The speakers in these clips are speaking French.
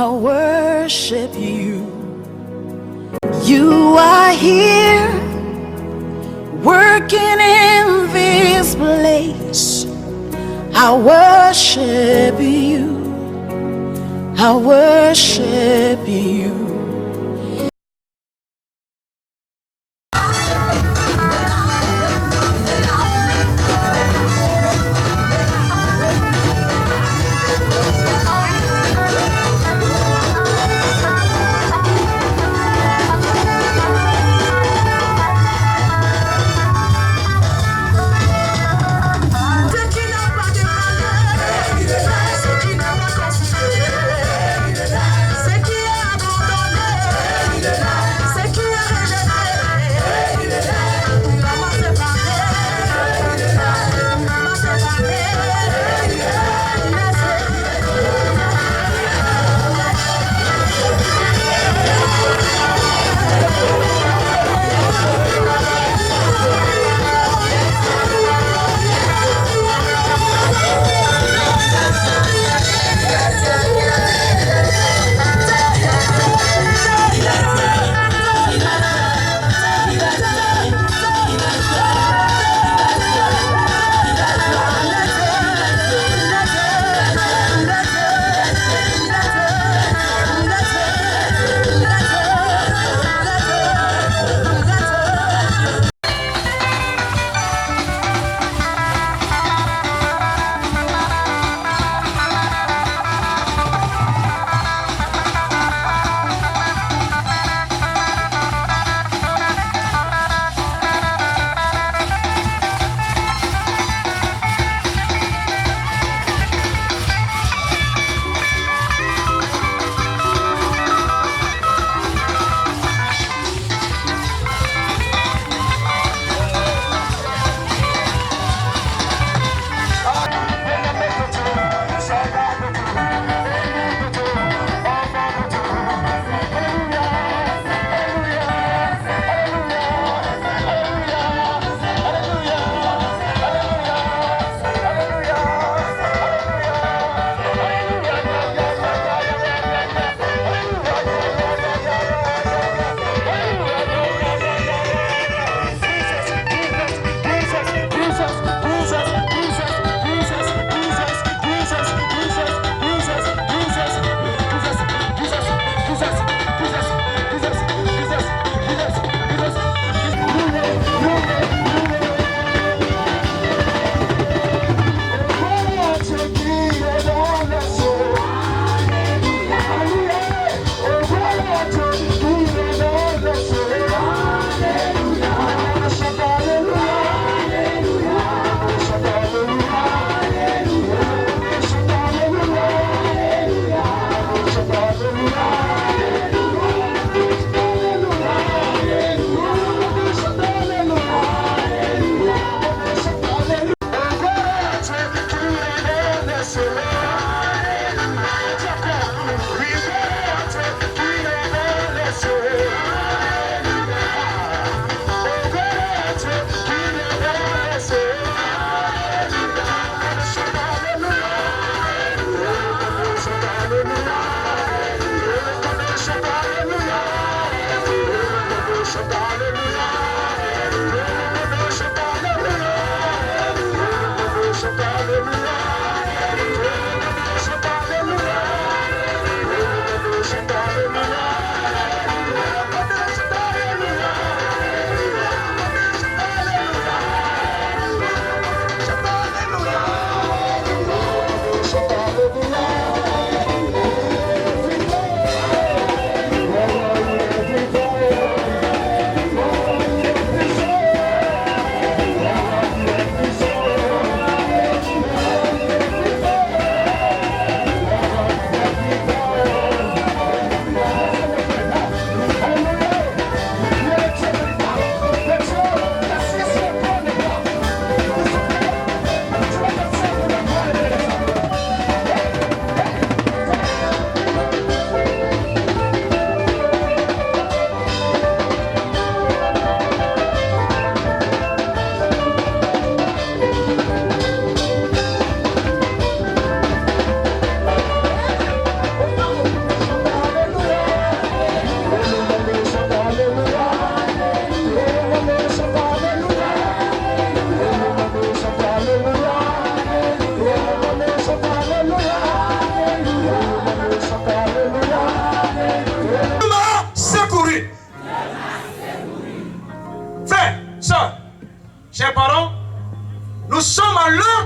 I worship you. You are here, working in this place. I worship you. I worship you.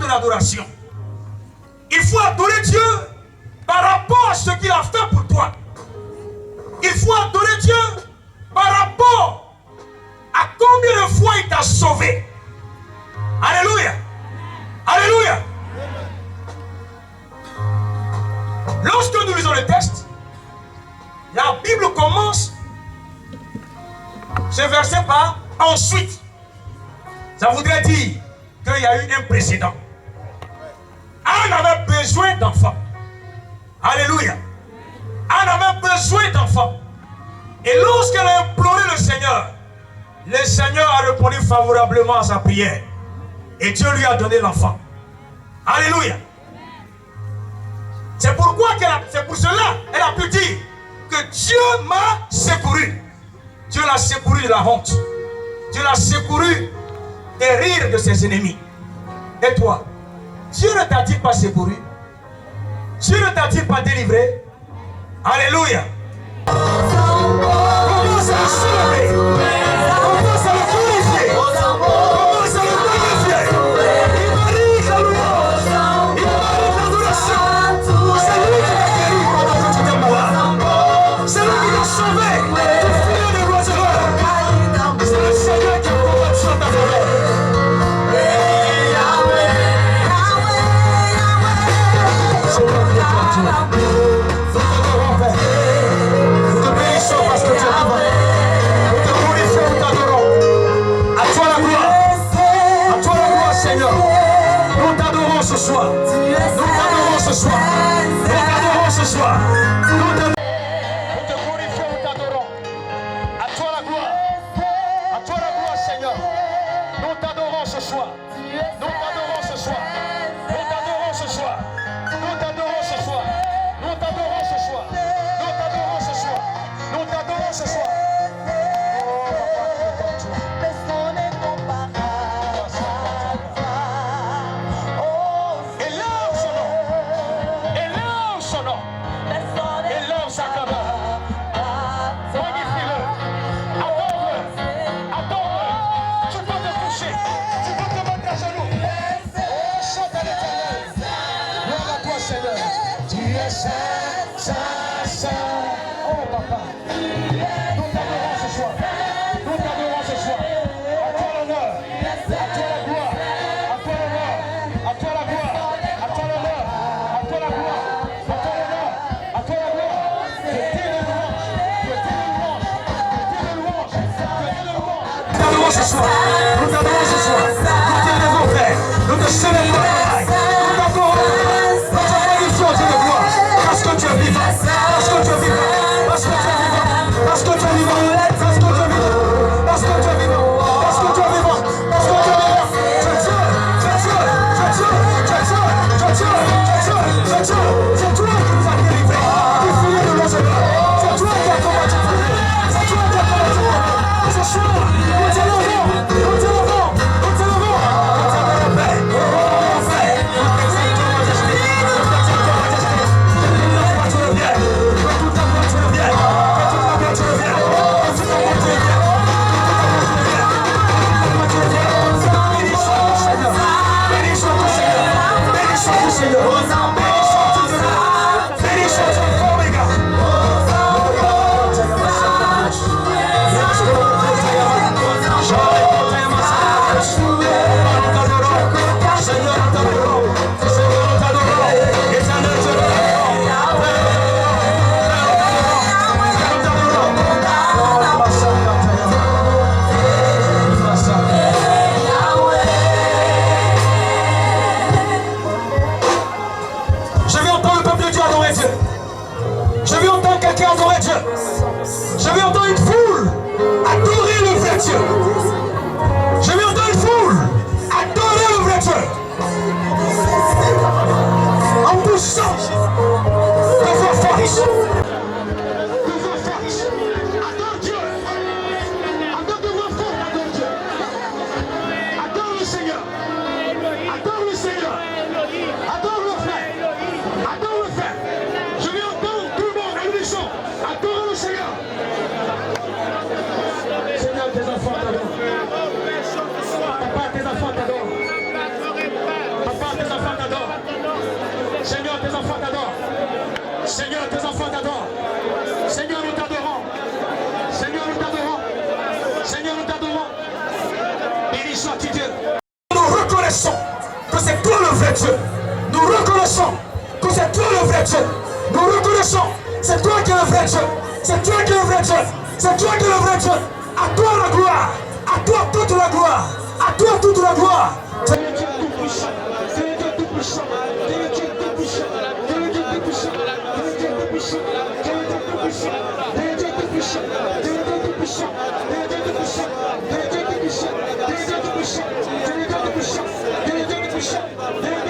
de l'adoration. Il faut adorer Dieu par rapport à ce qu'il a fait pour toi. Il faut adorer Dieu par rapport à combien de fois il t'a sauvé. Alléluia. Alléluia. Lorsque nous lisons le texte, la Bible commence ce verset par ensuite. Ça voudrait dire qu'il y a eu un précédent. Anne avait besoin d'enfants. Alléluia. Anne avait besoin d'enfants. Et lorsqu'elle a imploré le Seigneur a répondu favorablement à sa prière. Et Dieu lui a donné l'enfant. Alléluia. C'est pour cela elle a pu dire que Dieu m'a secouru. Dieu l'a secouru de la honte. Dieu l'a secouru des rires de ses ennemis. Et toi, Dieu ne t'a-t-il pas secouru? Dieu ne t'a-t-il pas délivré? Alléluia. Commence à le sauver. Commence à le glorifier. Commence à le magnifier. Il mérite la louange. Il mérite l'adoration. C'est lui qui t'a guéri pendant que tu étais malade. C'est lui qui t'a sauvé du fil de l'oiseleur. C'est le Seigneur qui a combattu sur ta faveur. Nous te bénissons parce que tu es vivant. Nous te glorifions, nous t'adorons. À toi la gloire. À toi la gloire, Seigneur. Nous t'adorons ce soir. Nous t'adorons ce soir. Nous t'adorons ce soir. Nous te glorifions, nous t'adorons. À toi la gloire. À toi la gloire, Seigneur. Nous t'adorons ce soir. Nous t'adorons ce soir. Nous t'adorons ce soir. Nous t'adorons ce soir. Nous t'adorons ce soir. Nous t'adorons ce soir. Nous t'adorons ce soir. Élève son nom. Élève son nom. Élève sa gloire. Magnifie-le. Adore-le. Adore-le. Tu peux te coucher. Tu peux te mettre à genoux. Chante à l'Éternel. Gloire à toi, Seigneur. Tu es saint, saint, saint. Oh, papa. Nous t'adorons ce soir. Nous t'adorons ce soir. À toi l'honneur. À toi la gloire. À toi l'honneur. À toi la gloire. À toi l'honneur. À toi la gloire. À toi l'honneur. À toi la gloire. Que Dieu le louange. Que Dieu le louange. Que Dieu le louange. Que Dieu le louange. Nous t'adorons ce soir. Nous t'adorons ce soir. Nous t'élèvons, Père. Nous te célébrons. Nous t'adorons. Nous te magnifions, Dieu de gloire. Parce que tu es vivant. Parce que tu es vivant. Parce que tu es vivant. Parce que tu es vivant. Parce que tu es vivant. Parce que tu es vivant. Parce que tu es vivant. Parce que tu es vivant. Tu es Dieu. Tu es Dieu. Tu es Dieu. Tu es Dieu. Tu es Dieu. Tu es Dieu. Tu es Dieu. C'est toi qui nous as délivrés du filet de l'oiseleur. C'est toi qui as combattu pour nous. C'est toi qui as combattu pour nous. Ce soir, nous t'élevons. Nous t'élevons. Nous t'élevons. Nous t'adorons, Père. Oh, Père. Nous t'exaltons, Majesté. Nous t'exaltons, Majesté. Tu le viens. Toute ta gloire, tu le viens. Toute ta gloire, tu le viens. Toute ta gloire, tu le viens. Bénissons ton Seigneur. Bénissons ton Seigneur. Bénissons ton Seigneur. Bénissons ton Seigneur. Bénissons ton Oméga. Seigneur, nous t'adorons. Seigneur, nous t'adorons. Éternel, je Je vais entendre le peuple de Dieu adorer Dieu. Je vais entendre quelqu'un adorer Dieu. Je vais entendre une foule adorer le vrai Dieu. Je vais entendre une foule adorer le vrai Dieu. En poussant de vos forces. De vos forces. Adore Dieu. Adore de vos forces, adore Dieu. Adore le Seigneur. Adore le Seigneur. Adore le frère. Adore le frère. Je vais entendre tout le monde à l'unisson. Adore le Seigneur. Seigneur, tes enfants t'adorent. Papa, tes enfants t'adorent. Papa, tes Dieu. Nous reconnaissons, c'est toi qui es le vrai Dieu. C'est toi qui es le vrai Dieu. C'est toi qui es le vrai Dieu. À toi la gloire. À toi toute la gloire. À toi toute la gloire. C'est le Dieu tout-puissant. C'est le Dieu tout-puissant. C'est le Dieu tout-puissant. C'est le Dieu tout-puissant. C'est le Dieu tout-puissant. C'est le Dieu tout-puissant. C'est le Dieu tout-puissant. C'est le Dieu tout-puissant. C'est le Dieu tout-puissant. C'est le Dieu tout-puissant. C'est le Dieu tout-puissant. C'est le Dieu tout-puissant. C'est le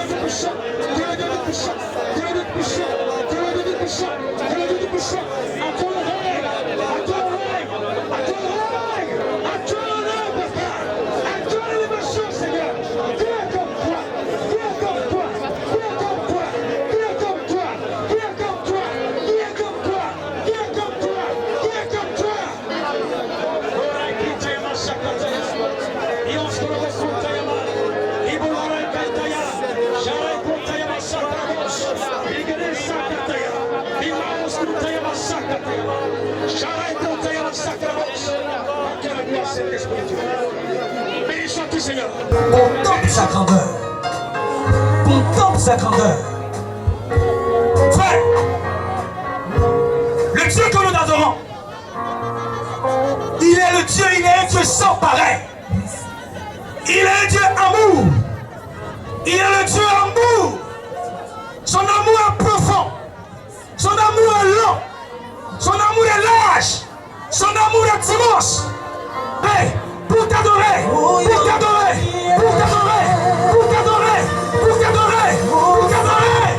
Dieu tout-puissant. C'est le Dieu tout-puissant. C'est le Dieu tout-puissant. C'est le Dieu tout-puissant. C'est le Dieu tout-puissant. C'est le Dieu tout-puissant. À toi le règne. À toi le règne. À toi le règne. À toi l'honneur, papa. À toi l'élévation, Seigneur. Qui est comme toi? Qui est comme toi? Qui est comme toi? Qui est comme toi? Qui est comme toi? Qui est comme toi? Qui est comme toi? Qui est comme toi? Contemple sa grandeur. Contemple sa grandeur. Frère, le Dieu que nous adorons, il est le Dieu, il est un Dieu sans pareil. Il est un Dieu amour. Il est le Dieu amour. Son amour est profond. Son amour est long. Son amour est large. Son amour est immense. Hey, pour t'adorer, pour t'adorer, pour t'adorer, pour t'adorer, pour t'adorer, pour t'adorer.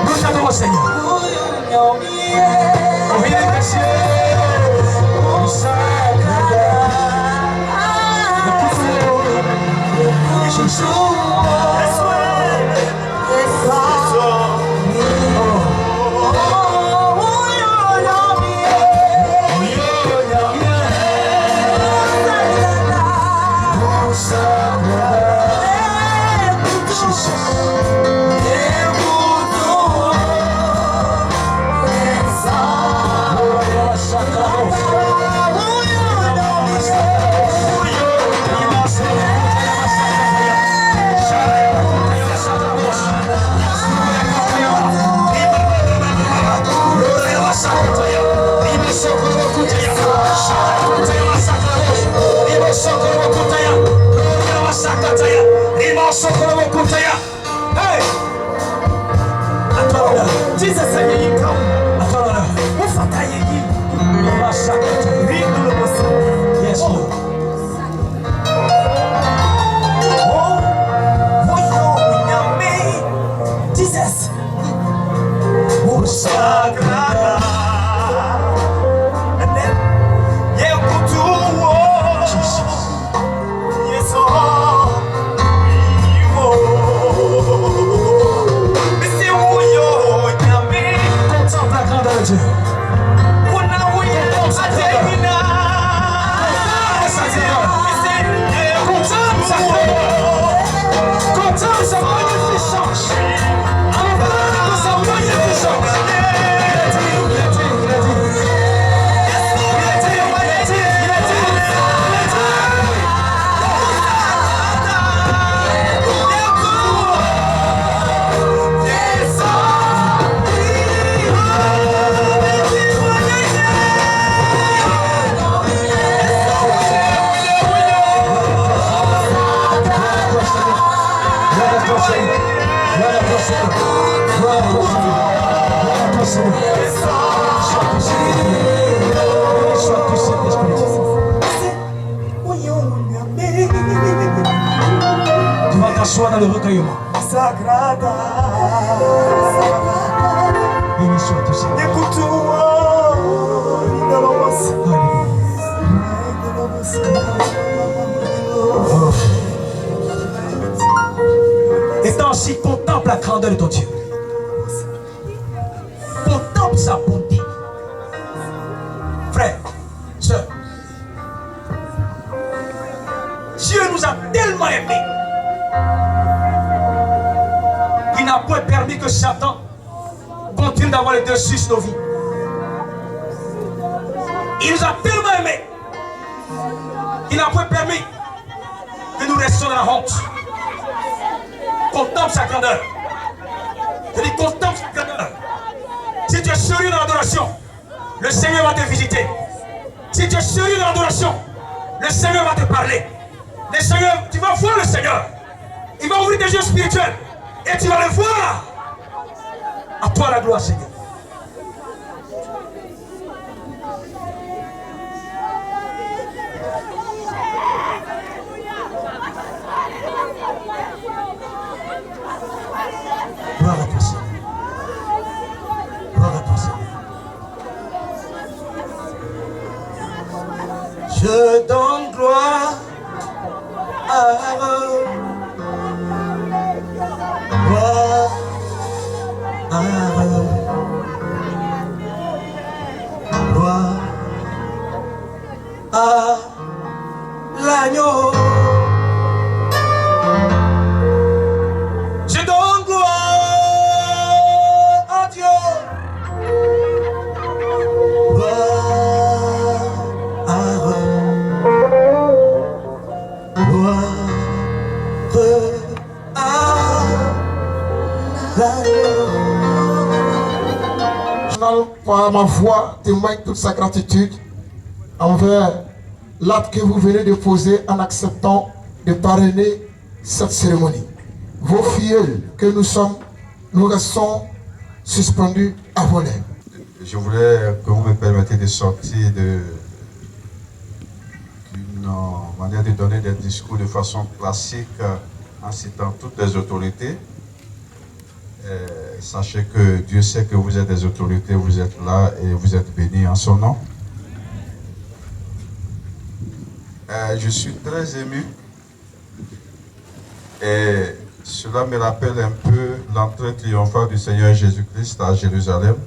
Nous t'adorons, Seigneur. On vient de cieux. Hey! Attends là, Jesus a dit comme. Attends là, où fataye qui? On va chaque vie nous le possède. Yes Lord. Oh, voyons nyame. Jesus. Oh sagrada. Tu vas t'asseoir dans le recueillement. Sagrada. Béni sois-tu, Seigneur. Et ainsi, contemple la grandeur de ton Dieu. Contemple sa bonté. Frère, sœur, Dieu nous a tellement aimés qu'il n'a pas permis que Satan continue d'avoir le dessus sur nos vies. Il nous a tellement aimés. Il n'a pas permis que nous restions dans la honte. Contemple sa grandeur. Je dis contemple sa grandeur. Si tu es sérieux dans l'adoration, le Seigneur va te visiter. Si tu es sérieux dans l'adoration, le Seigneur va te parler. Le Seigneur, tu vas voir le Seigneur. Il va ouvrir tes yeux spirituels. Et tu vas le voir. À toi la gloire, Seigneur. Gloire à toi, Seigneur. Gloire à toi, Seigneur. Je donne gloire à eux. Gloire à eux. Gloire à l'agneau. Je donne gloire à Dieu. Gloire à eux. Gloire à l'agneau. Par ma foi, témoigne toute sa gratitude envers l'acte que vous venez de poser en acceptant de parrainer cette cérémonie. Vos filleuls que nous sommes, nous restons suspendus à vos lèvres. Je voulais que vous me permettiez de sortir d'une manière de donner des discours de façon classique en citant toutes les autorités. Sachez que Dieu sait que vous êtes des autorités, vous êtes là et vous êtes bénis en son nom. Je suis très ému et cela me rappelle un peu l'entrée triomphale du Seigneur Jésus-Christ à Jérusalem.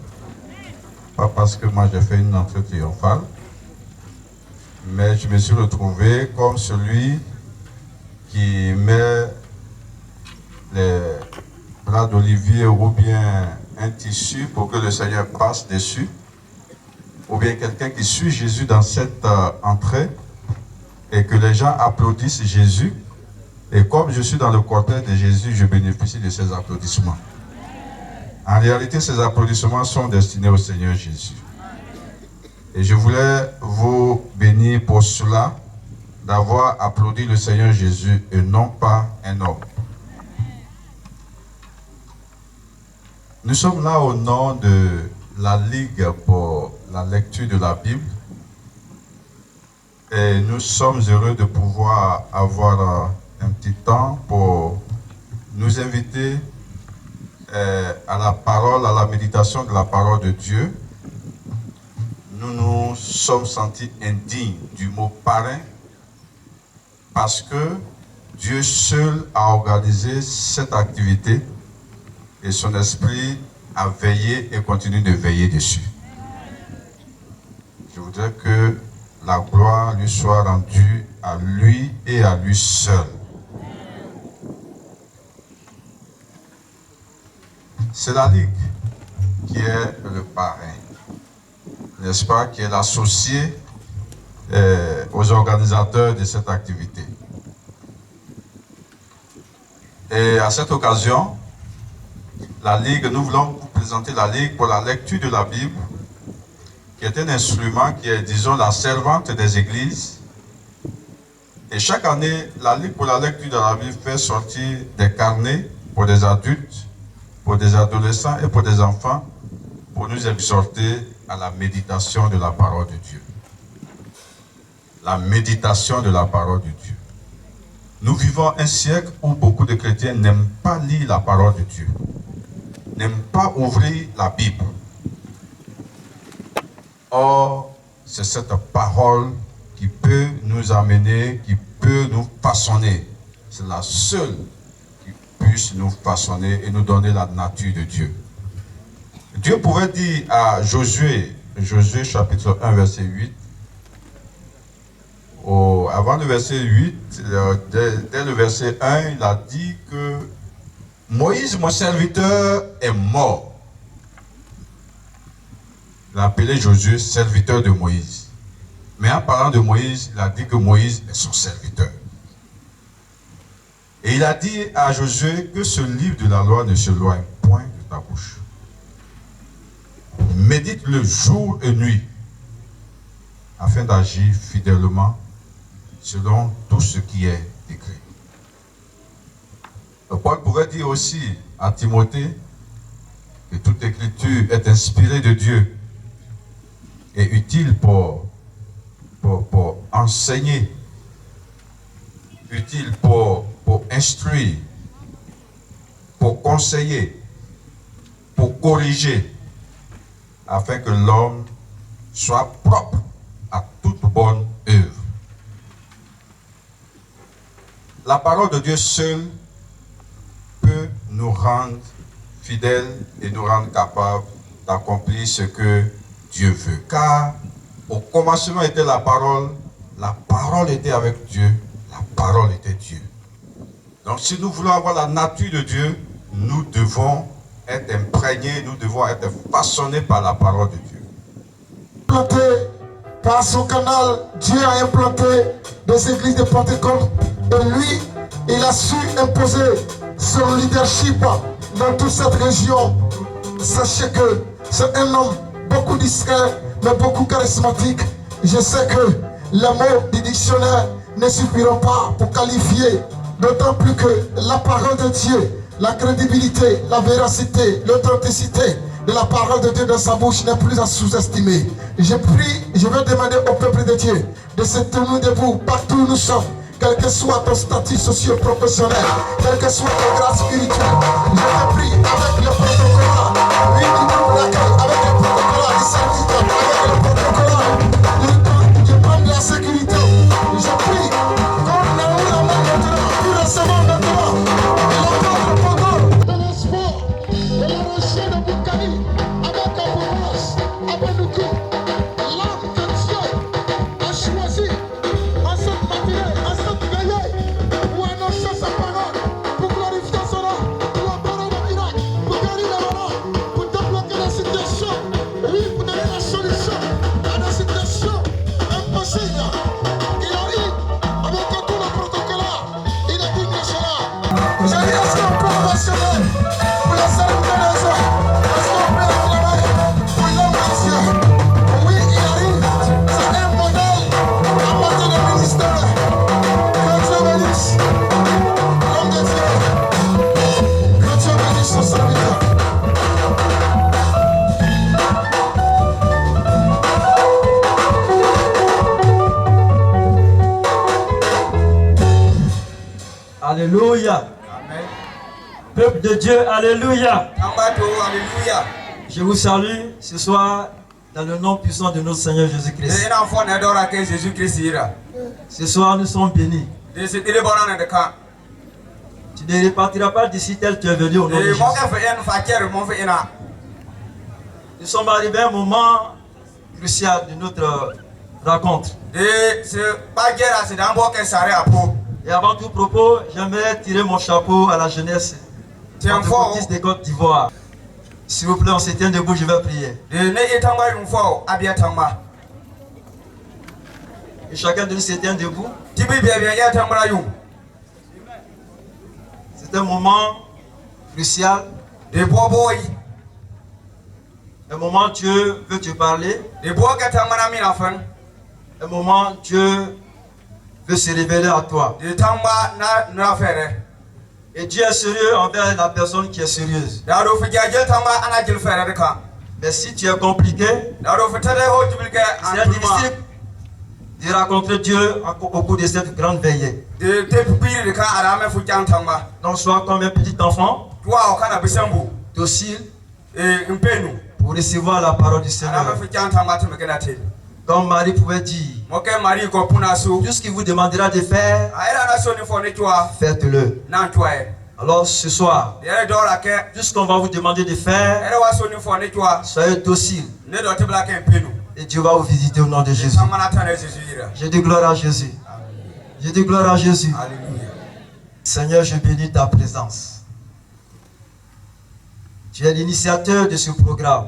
Pas parce que moi j'ai fait une entrée triomphale, mais je me suis retrouvé comme celui qui met les bras d'olivier ou bien un tissu pour que le Seigneur passe dessus, ou bien quelqu'un qui suit Jésus dans cette entrée et que les gens applaudissent Jésus. Et comme je suis dans le cortège de Jésus, je bénéficie de ces applaudissements. En réalité, ces applaudissements sont destinés au Seigneur Jésus. Et je voulais vous bénir pour cela, d'avoir applaudi le Seigneur Jésus et non pas un homme. Nous sommes là au nom de la Ligue pour la lecture de la Bible. Et nous sommes heureux de pouvoir avoir un petit temps pour nous inviter à la parole, à la méditation de la parole de Dieu. Nous nous sommes sentis indignes du mot parrain parce que Dieu seul a organisé cette activité et son esprit a veillé et continue de veiller dessus. Je voudrais que la gloire lui soit rendue à lui et à lui seul. C'est la Ligue qui est le parrain, n'est-ce pas, qui est l'associé aux organisateurs de cette activité. Et à cette occasion, la Ligue, nous voulons vous présenter la Ligue pour la lecture de la Bible, qui est un instrument qui est, disons, la servante des églises. Et chaque année, la Ligue pour la lecture de la Bible fait sortir des carnets pour des adultes, pour des adolescents et pour des enfants, pour nous exhorter à la méditation de la parole de Dieu. La méditation de la parole de Dieu. Nous vivons un siècle où beaucoup de chrétiens n'aiment pas lire la parole de Dieu, n'aiment pas ouvrir la Bible. Or, c'est cette parole qui peut nous amener, qui peut nous façonner. C'est la seule qui puisse nous façonner et nous donner la nature de Dieu. Dieu pouvait dire à Josué, Josué chapitre 1 verset 8, avant le verset 8, dès le verset 1, il a dit que Moïse, mon serviteur, est mort. Il a appelé Josué serviteur de Moïse. en parlant de Moïse, il a dit que Moïse est son serviteur. Et il a dit à Josué que ce livre de la loi ne s'éloigne point de ta bouche. Médite-le jour et nuit, afin d'agir fidèlement selon tout ce qui est écrit. Paul pourrait dire aussi à Timothée que toute écriture est inspirée de Dieu et utile pour enseigner, utile pour instruire, pour conseiller, pour corriger, afin que l'homme soit propre à toute bonne œuvre. La parole de Dieu seule peut nous rendre fidèles et nous rendre capables d'accomplir ce que Dieu veut. Car au commencement était la parole était avec Dieu, la parole était Dieu. Donc si nous voulons avoir la nature de Dieu, nous devons être imprégnés, nous devons être façonnés par la parole de Dieu. Planté par son canal, Dieu a implanté des églises de Pentecôte et lui, il a su imposer son leadership dans toute cette région. Sachez que c'est un homme beaucoup discret, mais beaucoup charismatique. Je sais que les mots du dictionnaire ne suffiront pas pour qualifier, d'autant plus que la parole de Dieu, la crédibilité, la véracité, l'authenticité de la parole de Dieu dans sa bouche n'est plus à sous-estimer. Je prie, je vais demander au peuple de Dieu de se tenir debout partout où nous sommes, quel que soit ton statut socio-professionnel, quel que soit ton grade spirituel. Je te prie avec le protocole, oui, avec le protocole du serviteur, avec le protocole du plan de la sécurité. Je prie qu'on ait eu la main maintenant, nous recevons maintenant le protocole de l'espoir, de la recherche de Bukari, avec Abouros, avec Nuki. L'homme que Dieu a choisi en cette matinée, en cette veillée, pour annoncer sa parole, pour glorifier son nom, pour la parole au miracle, pour guérir les malades, pour débloquer les situations, oui, pour donner la solution à des situations impossibles. Il arrive avec tout le protocole, il est digne de cela. Je dis, est-ce qu'on peut mentionner pour les serviteurs des hommes? Est-ce qu'on peut acclamer pour l'homme de Dieu? Oui, il arrive, c'est un modèle à partir du ministère. Que Dieu bénisse l'homme de Dieu. Que Dieu bénisse son serviteur. Alléluia. Amen. Peuple de Dieu, alléluia. Ambato, alléluia. Je vous salue ce soir dans le nom puissant de notre Seigneur Jésus-Christ. C'est un enfant d'adore à Jésus-Christ ira. Ce soir, nous sommes bénis. De ce qu'il est bon dans le camp. Tu ne repartiras pas d'ici tel que tu es venu au nom de Et Jésus. mon frère, un fakir, mon frère, Nous sommes arrivés à un moment crucial de notre rencontre. et ce pas guerre, c'est d'un bon qui s'arrête à peau. Et avant tout propos, j'aimerais tirer mon chapeau à la jeunesse Tiens fort. pentecôtiste de Côte d'Ivoire. S'il vous plaît, on se tient debout, je vais prier. De ne étangwa une fois, abia tangma. Et chacun de nous se tient debout. Tibi bien bien, ya tangma yung. C'est un moment crucial. De boy. Un moment où Dieu veut te parler. De boy qui tangma na mina fan. Un moment où Dieu veut se révéler à toi. De tangma na faire. Et Dieu est sérieux envers la personne qui est sérieuse. Da do fi jajel tangma ana jil faire de kan. Mais si tu es compliqué, Da do fi tade ho tibilke c'est an difficile de rencontrer Dieu au cours de cette grande veillée. de te pupiri de kan arame fu jang tangma. Donc sois comme un petit enfant, Toi o kana bisambu. docile, E mpenu. pour recevoir la parole du Seigneur. Arame fu jang tangma te mekena te. Comme Marie pouvait dire, Moke mari ko puna su. tout ce qu'il vous demandera de faire, Aira na so ni fo ne toi. faites-le. Nan toi e. Alors ce soir, Yere dora ke. tout ce qu'on va vous demander de faire, Ere wa so ni fo ne toi. soyez docile. Ne do te blake mpenu. Et Dieu va vous visiter au nom de Jésus. Tangma na tane Jésus ira. Je dis gloire à Jésus. Je dis gloire à Jésus. Alléluia. Seigneur, je bénis ta présence. Tu es l'initiateur de ce programme.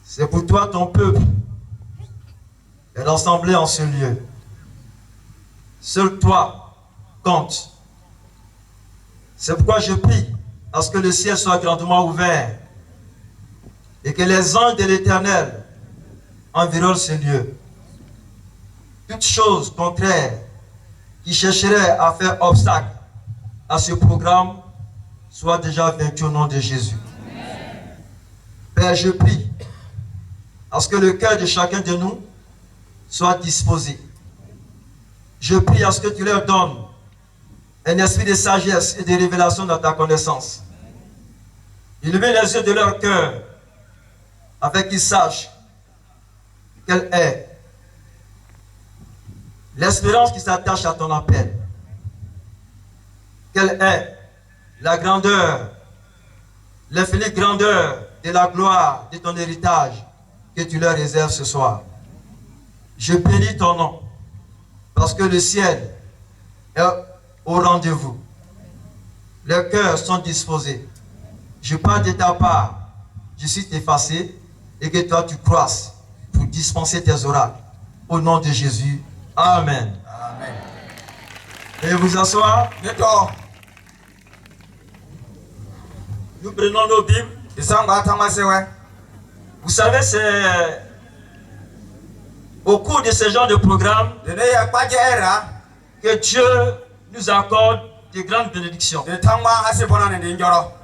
C'est pour toi, ton peuple, est rassemblé en ce lieu. Seul toi compte. C'est pourquoi je prie à ce que le ciel soit grandement ouvert et que les anges de l'Éternel environnent ce lieu. Toute chose contraire qui chercherait à faire obstacle à ce programme soit déjà vaincu au nom de Jésus. Père, je prie à ce que le cœur de chacun de nous soit disposé. Je prie à ce que tu leur donnes un esprit de sagesse et de révélation dans ta connaissance. Illumine les yeux de leur cœur afin qu'ils sachent quelle est l'espérance qui s'attache à ton appel. Quelle est la grandeur, l'infinie grandeur de la gloire de ton héritage que tu leur réserves ce soir. Je bénis ton nom parce que le ciel est au rendez-vous. Les cœurs sont disposés. Je parle de ta part. Je suis effacé et que toi tu croisses pour dispenser tes oracles. Au nom de Jésus. Amen. Amen. Et vous asseoir. Nous prenons nos Bibles. Vous savez, c'est au cours de ce genre de programme que Dieu nous accorde de grandes bénédictions.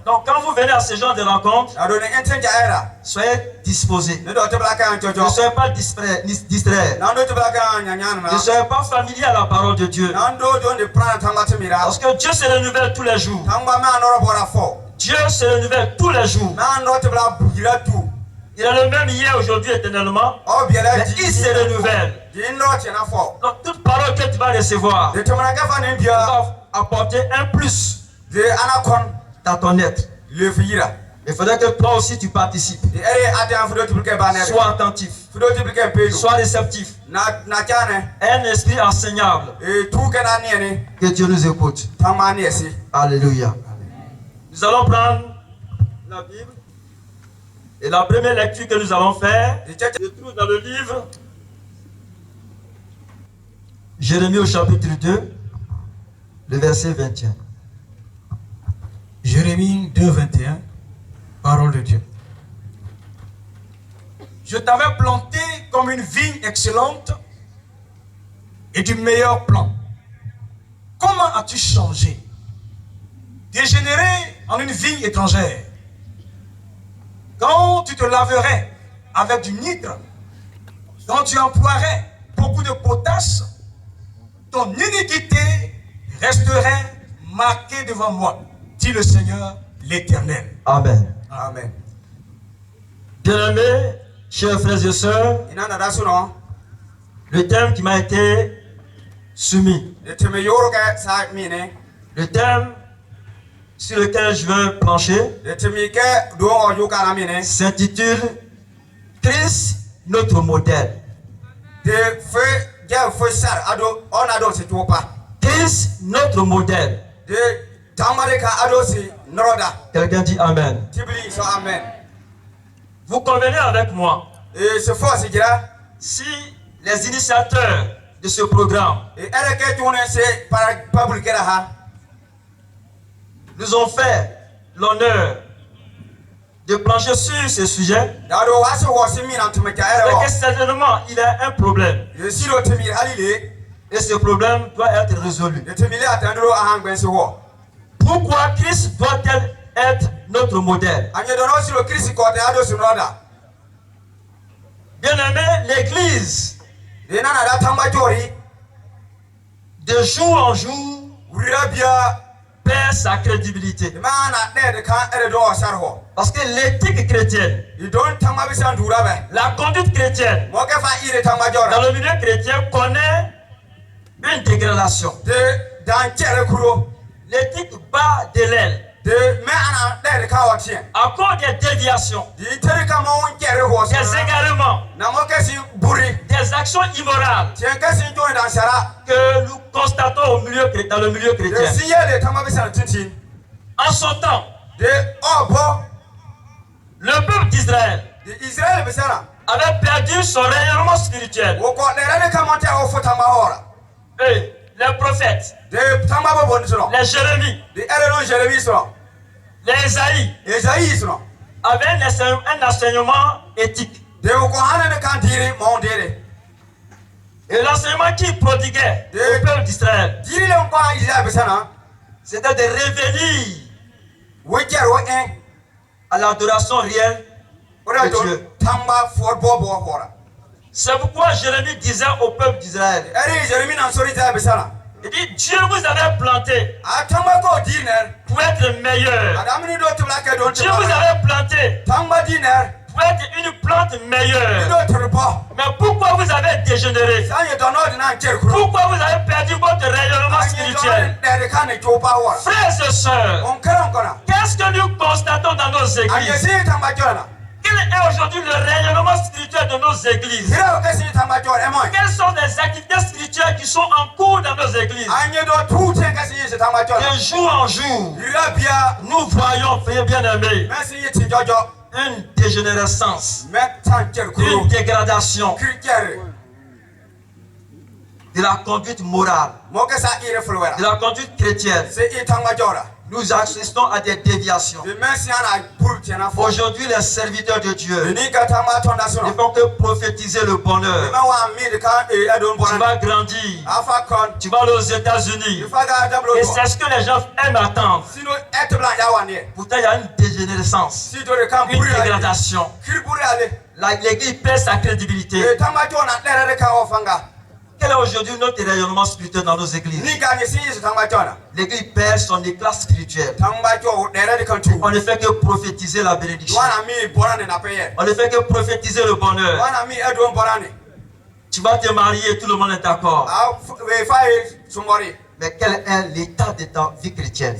Donc quand vous venez à ce genre de rencontre, soyez disposés. Ne soyez pas distraits. Ne soyez pas familiers à la parole de Dieu. Parce que Dieu se renouvelle tous les jours. Dieu se renouvelle tous les jours. Il est le même hier, aujourd'hui, éternellement. Mais il se renouvelle. Donc toute parole que tu vas recevoir va apporter un plus dans ton être. Il faudrait que toi aussi tu participes. Sois attentif. Sois réceptif. Un esprit enseignable. Que Dieu nous écoute. Alléluia. Nous allons prendre la Bible. Et la première lecture que nous allons faire se trouve dans le livre Jérémie au chapitre 2, le verset 21. Jérémie 2, 21, parole de Dieu. Je t'avais planté comme une vigne excellente et du meilleur plan. Comment as-tu changé? Dégénéré en une vigne étrangère. Quand tu te laverais avec du nitre, quand tu emploierais beaucoup de potasse, ton iniquité resterait marquée devant moi, dit le Seigneur l'Éternel. Amen. Amen. Bien-aimés, chers frères et sœurs, le thème qui m'a été soumis, le thème sur lequel je veux plancher s'intitule Christ, notre modèle. Christ, notre modèle. Quelqu'un dit Amen. Vous convenez avec moi si les initiateurs de ce programme nous ont fait l'honneur de plancher sur ce sujet, c'est que certainement il y a un problème. Et ce problème doit être résolu. Pourquoi Christ doit-il être notre modèle? Bien-aimé, l'Église, de jour en jour, perd sa crédibilité. Parce que l'éthique chrétienne, la conduite chrétienne, dans le milieu chrétien, connaît une dégradation. L'éthique bat de l'aile. À cause des déviations, des égarements, des actions immorales que nous constatons dans le milieu chrétien. En son temps, le peuple d'Israël avait perdu son rayonnement spirituel. Et les prophètes, les Jérémie, les Esaïe avaient un enseignement éthique. Et l'enseignement qui prodiguait au peuple d'Israël, c'était de revenir à l'adoration réelle de Dieu. C'est pourquoi Jérémie disait au peuple d'Israël, il dit, Dieu vous avait planté pour être meilleur. Dieu vous avait planté pour être une plante meilleure. Mais pourquoi vous avez dégénéré? Pourquoi vous avez perdu votre rayonnement spirituel? Frères et sœurs, qu'est-ce que nous constatons dans nos églises? Quel est aujourd'hui le rayonnement spirituel de nos églises? Quelles sont les activités spirituelles qui sont en cours dans nos églises? De jour en jour, nous voyons, frères bien-aimés, une dégénérescence, une dégradation de la conduite morale, de la conduite chrétienne. Nous assistons à des déviations. Aujourd'hui, les serviteurs de Dieu ne font que prophétiser le bonheur. Tu vas grandir, tu vas aller aux États-Unis. Et c'est ce que les gens aiment attendre. Pourtant, il y a une dégénérescence, une dégradation. L'Église perd sa crédibilité. Quel est aujourd'hui notre rayonnement spirituel dans nos églises? L'église perd son éclat spirituel. On ne fait que prophétiser la bénédiction. On ne fait que prophétiser le bonheur. Tu vas te marier et tout le monde est d'accord. Mais quel est l'état de ta vie chrétienne?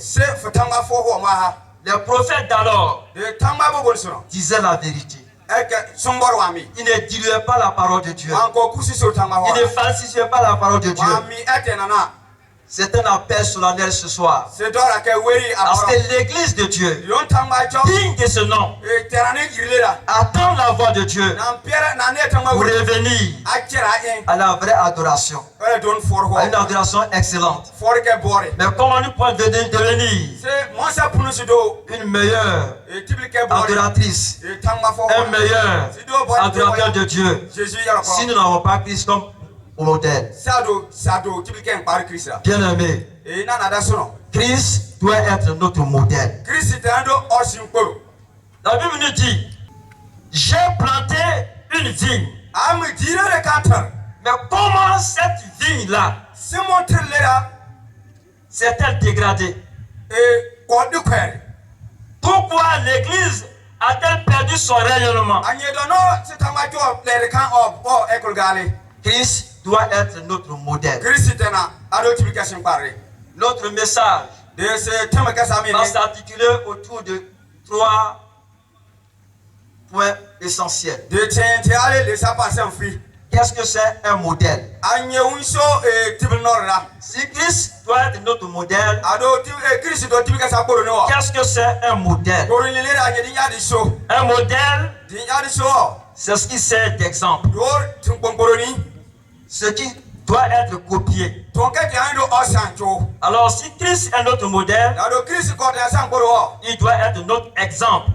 Les prophètes d'alors disaient la vérité. Il ne diluait pas la parole de Dieu. Il ne falsifiait pas la parole de Dieu. C'est un appel solennel ce soir. Parce que l'église de Dieu, digne de ce nom, attend la voix de Dieu pour revenir à la vraie adoration. À une adoration excellente. Mais comment nous pouvons devenir une meilleure adoratrice, un meilleur adorateur de Dieu, si nous n'avons pas Christ comme modèle? Bien aimé, Christ doit être notre modèle. La Bible nous dit, j'ai planté une vigne. Mais comment cette vigne-là s'est-elle dégradée? Pourquoi l'Église a-t-elle perdu son rayonnement? Christ doit être notre modèle. Notre message va s'articuler autour de 3 points essentiels. Qu'est-ce que c'est un modèle? Si Christ doit être notre modèle, qu'est-ce que c'est un modèle? Un modèle, c'est ce qui sert d'exemple. Ce qui doit être copié. Alors si Christ est notre modèle, il doit être notre exemple.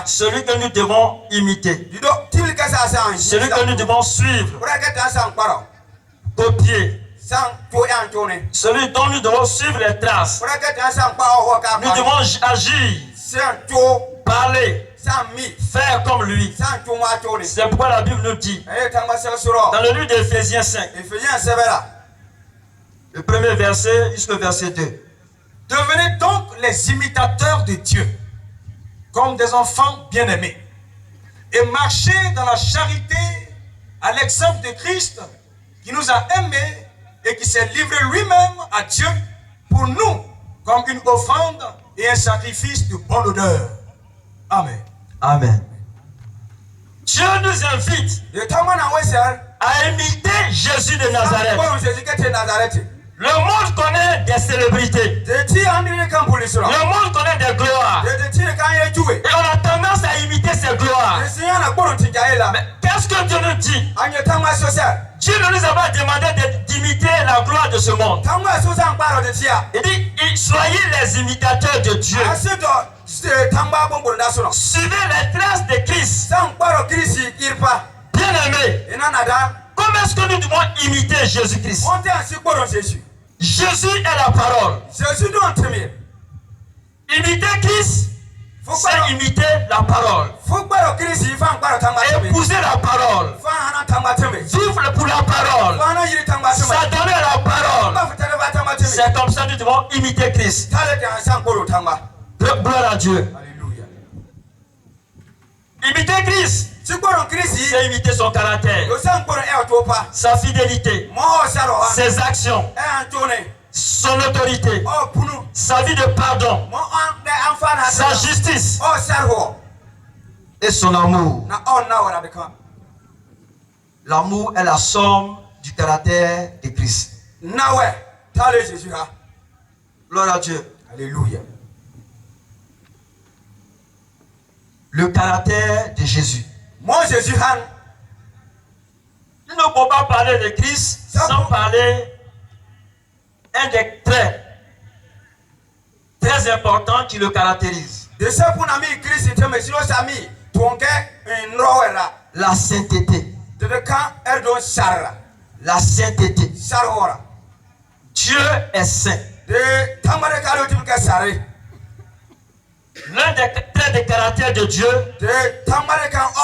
Celui que nous devons imiter. Celui que nous devons suivre. Copier. Celui dont nous devons suivre les traces. Nous devons agir, parler, faire comme lui. C'est pourquoi la Bible nous dit, dans le livre d'Éphésiens 5, le premier verset jusqu'au verset 2. Devenez donc les imitateurs de Dieu, comme des enfants bien-aimés, et marchez dans la charité à l'exemple de Christ, qui nous a aimés et qui s'est livré lui-même à Dieu pour nous, comme une offrande et un sacrifice de bonne odeur. Amen. Amen. Dieu nous invite à imiter Jésus de Nazareth. Le monde connaît des célébrités. Le monde connaît des gloires. Et on a tendance à imiter ces gloires. Mais qu'est-ce que Dieu nous dit? Dieu ne nous a pas demandé d'imiter la gloire de ce monde. Il dit, soyez les imitateurs de Dieu. Suivez les traces de Christ. Bien aimé, comment est-ce que nous devons imiter Jésus-Christ? Jésus est la parole. Imiter Christ, c'est imiter la parole. Épouser la parole. Vivre pour la parole. S'adonner à la parole. C'est comme ça que nous devons imiter Christ. Gloire à Dieu. Imiter Christ, c'est imiter son caractère, sa fidélité, ses actions, son autorité, sa vie de pardon, sa justice et son amour. L'amour est la somme du caractère de Christ. Gloire à Dieu. Alléluia. Le caractère de Jésus. Moi, Jésus, Nous ne pouvons pas parler de Christ sans parler un des traits très importants qui le caractérisent. La sainteté. La sainteté. Dieu est saint. L'un des traits de caractère de Dieu,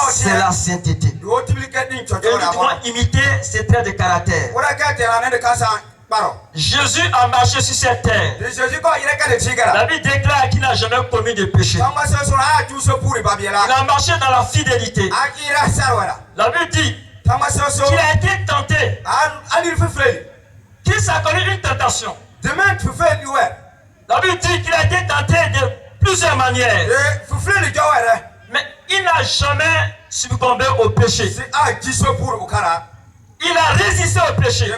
c'est la sainteté. Et nous devons imiter ces traits de caractère. Jésus a marché sur cette terre. La Bible déclare qu'il n'a jamais commis de péché. Il a marché dans la fidélité. La Bible dit qu'il a été tenté. Qu'il s'est connu une tentation. La Bible dit qu'il a été tenté de plusieurs manières. Mais il n'a jamais succombé au péché. Il a résisté au péché.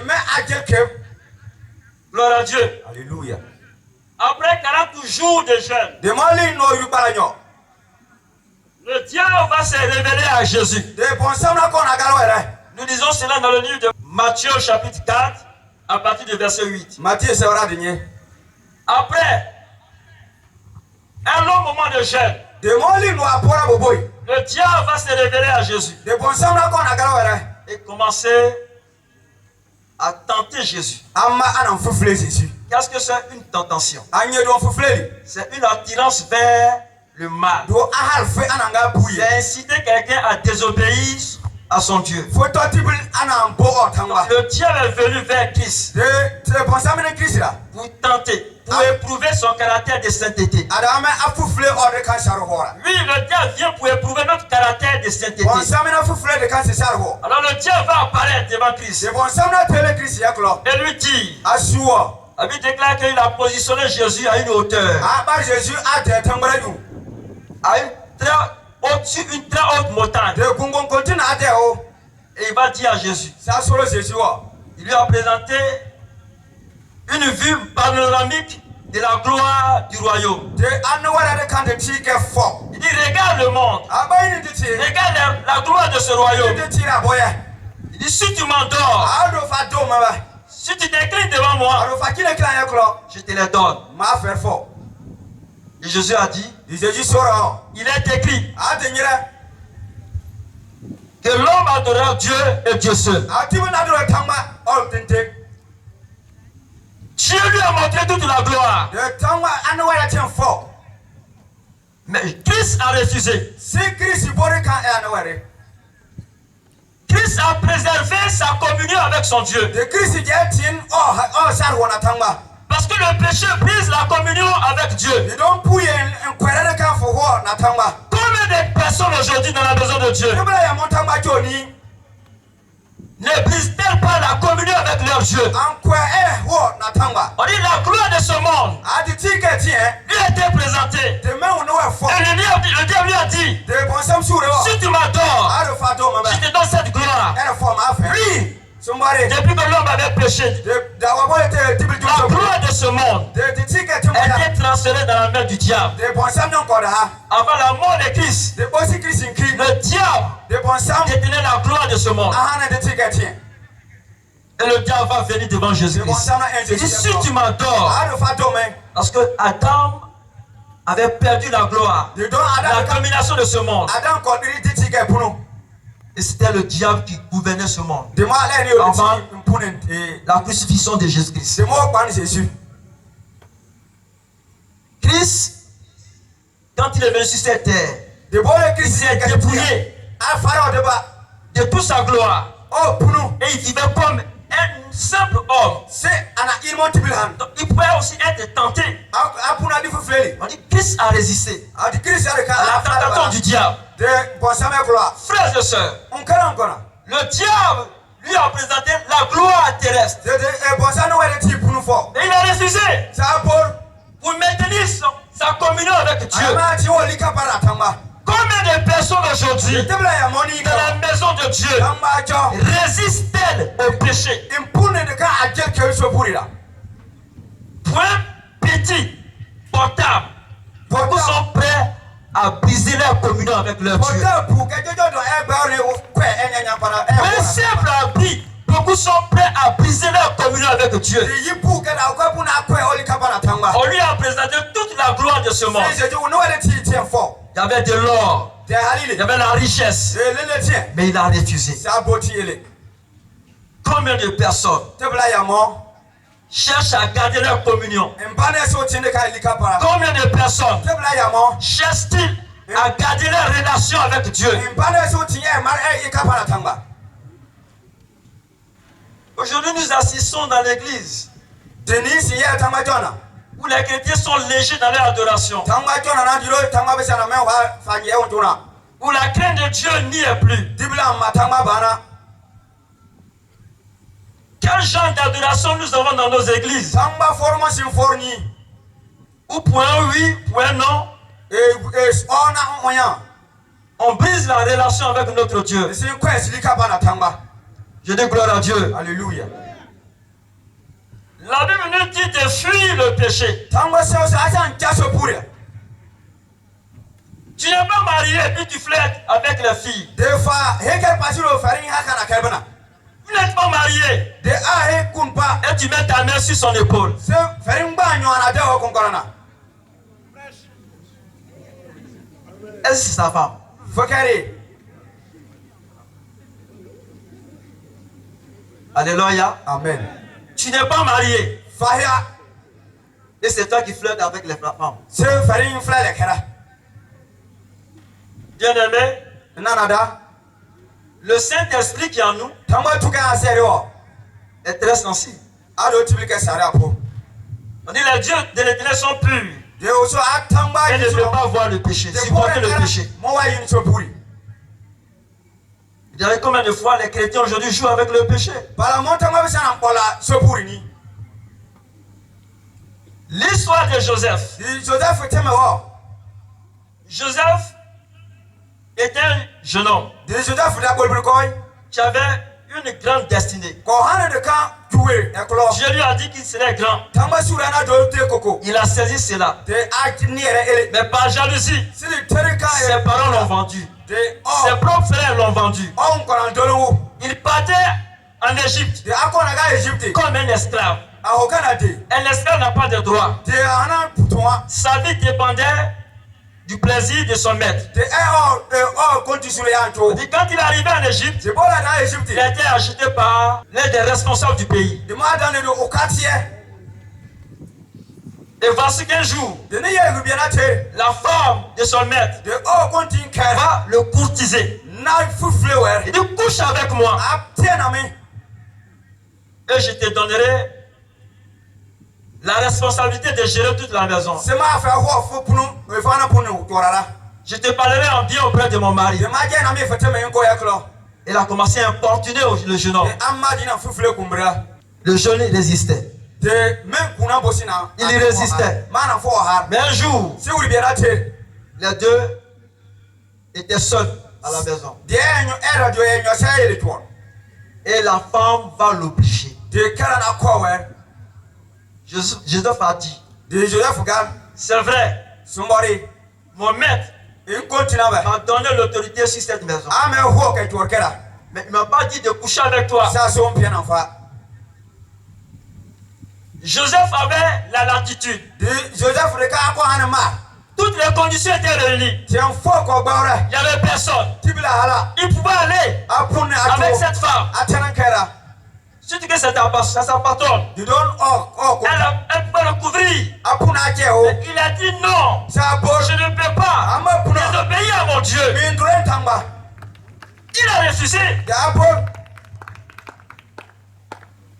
Gloire à Dieu. Alléluia. Après 40 jours de jeûne, le diable va se révéler à Jésus. Nous lisons cela dans le livre de Matthieu chapitre 4 à partir du verset 8. Après un long moment de jeûne, le diable va se révéler à Jésus et commencer à tenter Jésus. Qu'est-ce que c'est une tentation? C'est une attirance vers le mal. C'est inciter quelqu'un à désobéir à son Dieu. Donc, le diable est venu vers Christ pour tenter, pour éprouver son caractère de sainteté. Oui, le diable vient pour éprouver notre caractère de sainteté. Alors le diable va apparaître devant Christ et lui dit, la Bible déclare qu'il a positionné Jésus à une hauteur, à au-dessus d'une très haute montagne. Et il va dire à Jésus, il lui a présenté une vue panoramique de la gloire du royaume. Il dit, regarde le monde, regarde la gloire de ce royaume. Il dit, si tu m'endors, si tu t'inclines devant moi, je te les donne. Et Jésus a dit, il est écrit que l'homme adorera Dieu et Dieu seul. Dieu lui a montré toute la gloire. Mais Christ a refusé. Christ a préservé sa communion avec son Dieu. Parce que le péché brise la communion avec Dieu. Combien de personnes aujourd'hui dans la maison de Dieu ne brisent-elles pas la communion avec leur Dieu? On dit la gloire de ce monde lui a été présentée. Et le diable lui a dit, si tu m'adores, je te donne cette gloire. Lui, Depuis que l'homme avait péché, la gloire de ce monde était transférée dans la main du diable. Avant la mort de Christ, le diable détenait la gloire de ce monde. Et le diable va venir devant Jésus-Christ. Il dit, si tu m'adores, parce que Adam avait perdu la gloire, la domination de ce monde. Et c'était le diable qui gouvernait ce monde. Avant la crucifixion de Jésus-Christ. Christ, quand il est venu sur cette terre, il s'est dépouillé de toute sa gloire. Et il vivait comme un simple homme. Donc, il pouvait aussi être tenté. On dit Christ a résisté à la tentation du diable. Frères et sœurs, le diable lui a présenté la gloire terrestre. Et il a refusé pour maintenir sa communion avec Dieu. Combien de personnes aujourd'hui dans la maison de Dieu résistent-elles au péché? Point petit, portable. Beaucoup sont prêts à briser leur communion avec leur Dieu. Un simple habit, beaucoup sont prêts à briser leur communion avec Dieu. On lui a présenté toute la gloire de ce monde. Il y avait de l'or, il y avait la richesse, mais il a refusé. Combien de personnes cherchent à garder leur communion? Combien de personnes cherchent-ils à garder leur relation avec Dieu? Aujourd'hui, nous assistons dans l'église où les chrétiens sont légers dans leur adoration, où la crainte de Dieu n'y est plus. Quel genre d'adoration nous avons dans nos églises? Ou point oui, point non. On brise la relation avec notre Dieu. Je dis gloire à Dieu. Alléluia. La Bible nous dit de fuir le péché. Tu n'es pas marié et puis tu flirtes avec les filles. Vous n'êtes pas marié et tu mets ta main sur son épaule. Est-ce que c'est sa femme? Alléluia. Amen. Tu n'es pas marié. Et c'est toi qui flirtes avec les femmes. Bien-aimé, le Saint-Esprit qui est en nous est très sensible. On dit les dieux de l'Éternel sont purs. Et ne peut pas voir le péché, supporter le péché. Vous savez combien de fois les chrétiens aujourd'hui jouent avec le péché? L'histoire de Joseph. Joseph était un jeune homme qui avait une grande destinée. Dieu lui a dit qu'il serait grand. Il a saisi cela. Mais par jalousie, ses parents l'ont vendu. Ses propres frères l'ont vendu. Il partait en Égypte comme un esclave. Un esclave n'a pas de droit. Sa vie dépendait du plaisir de son maître. Quand il arrivait en Égypte, il a été acheté par l'un des responsables du pays. Et voici qu'un jour, la femme de son maître va le courtiser. Il dit, couche avec moi et je te donnerai la responsabilité de gérer toute la maison. Je te parlerai en bien auprès de mon mari. Il a commencé à importuner le jeune homme. Le jeune résistait. Il résistait. Mais un jour, les deux étaient seuls à la maison. Et la femme va l'obliger. Joseph a dit, c'est vrai, mon maître m'a donné l'autorité sur cette maison. Mais il ne m'a pas dit de coucher avec toi. Joseph avait la latitude. Toutes les conditions étaient réunies. Il n'y avait personne. Il pouvait aller avec cette femme. Si tu veux, c'est sa patronne. Elle pouvait le couvrir. Mais il a dit non. Je ne peux pas désobéir à mon Dieu. Il a refusé.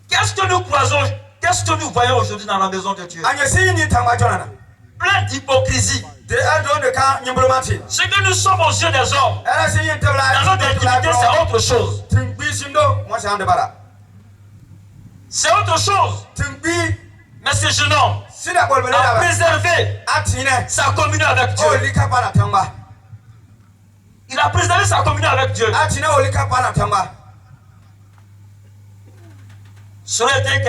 Qu'est-ce que nous croisons? Qu'est-ce que nous voyons aujourd'hui dans la maison de Dieu? Plein d'hypocrisie. Ce que nous sommes aux yeux des hommes, dans notre intimité, c'est autre chose. C'est autre chose. Mais ce jeune homme a préservé sa communion avec Dieu. Il a préservé sa communion avec Dieu. Ce serait été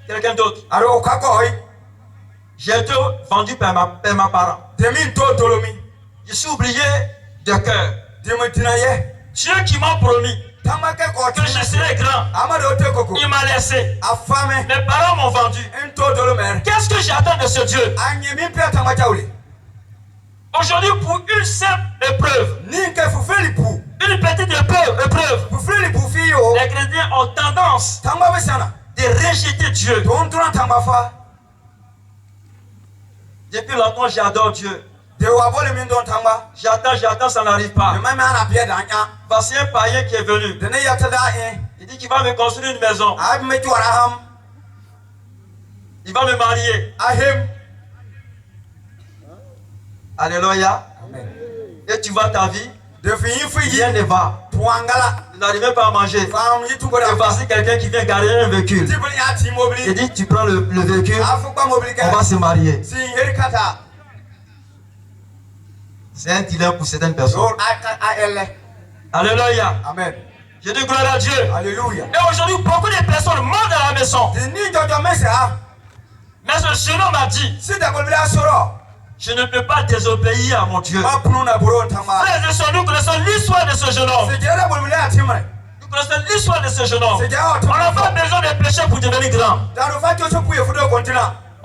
quelqu'un d'autre. J'ai été vendu par ma parent. Je suis oublié de cœur. Dieu qui m'a promis que je serais grand, il m'a laissé. Mes parents m'ont vendu. Qu'est-ce que j'attends de ce Dieu? Aujourd'hui, pour une simple épreuve, une petite épreuve, les chrétiens ont tendance de rejeter Dieu. Depuis longtemps, j'adore Dieu. J'attends, ça n'arrive pas. Voici un païen qui est venu. Il dit qu'il va me construire une maison. Il va me marier. Alléluia. Et tu vois ta vie, rien ne va. Tu n'arrives pas à manger. Et voici quelqu'un qui vient garer un véhicule. Il dit tu prends le véhicule, on va se marier. C'est un dilemme pour certaines personnes. Alléluia. Amen. Je dis gloire à Dieu. Alléluia. Et aujourd'hui, beaucoup de personnes montent dans la maison. Mais ce jeune homme a dit, je ne peux pas désobéir à mon Dieu. Frères et sœurs, nous connaissons l'histoire de ce jeune homme. Nous connaissons l'histoire de ce jeune homme. On n'a pas besoin de pécher pour devenir grand.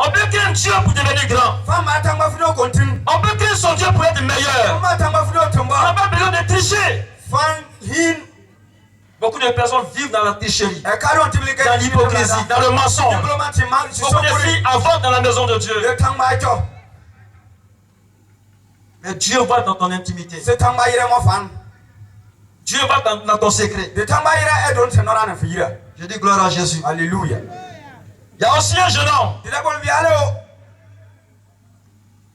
On peut créer un Dieu pour devenir grand. On peut créer son Dieu pour être meilleur. On n'a pas besoin de tricher. Beaucoup de personnes vivent dans la tricherie, dans l'hypocrisie, dans le mensonge. Beaucoup de filles avortent dans la maison de Dieu. Mais Dieu voit dans ton intimité. Dieu voit dans ton secret. Je dis gloire à Jésus. Alléluia. Il y a aussi un jeune homme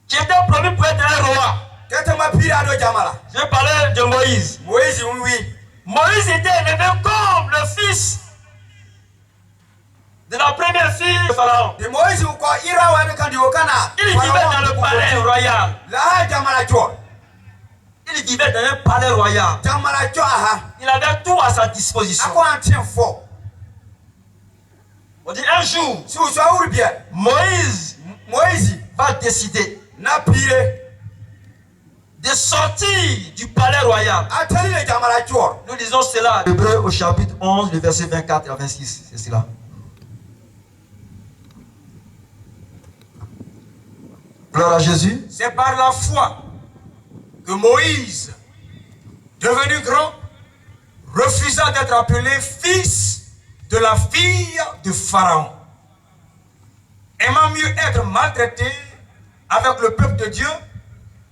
qui était promis pour être un roi. Je parlais de Moïse. Moïse était élevé comme le fils de la première fille de Pharaon. Il vivait dans le palais royal. Il vivait dans un palais royal. Il avait tout à sa disposition. On dit un jour, Moïse va décider de sortir du palais royal. Nous disons cela, Hébreux au chapitre 11, le verset 24 à 26. C'est cela. Gloire à Jésus. C'est par la foi que Moïse, devenu grand, refusa d'être appelé fils de la fille de Pharaon, aimant mieux être maltraité avec le peuple de Dieu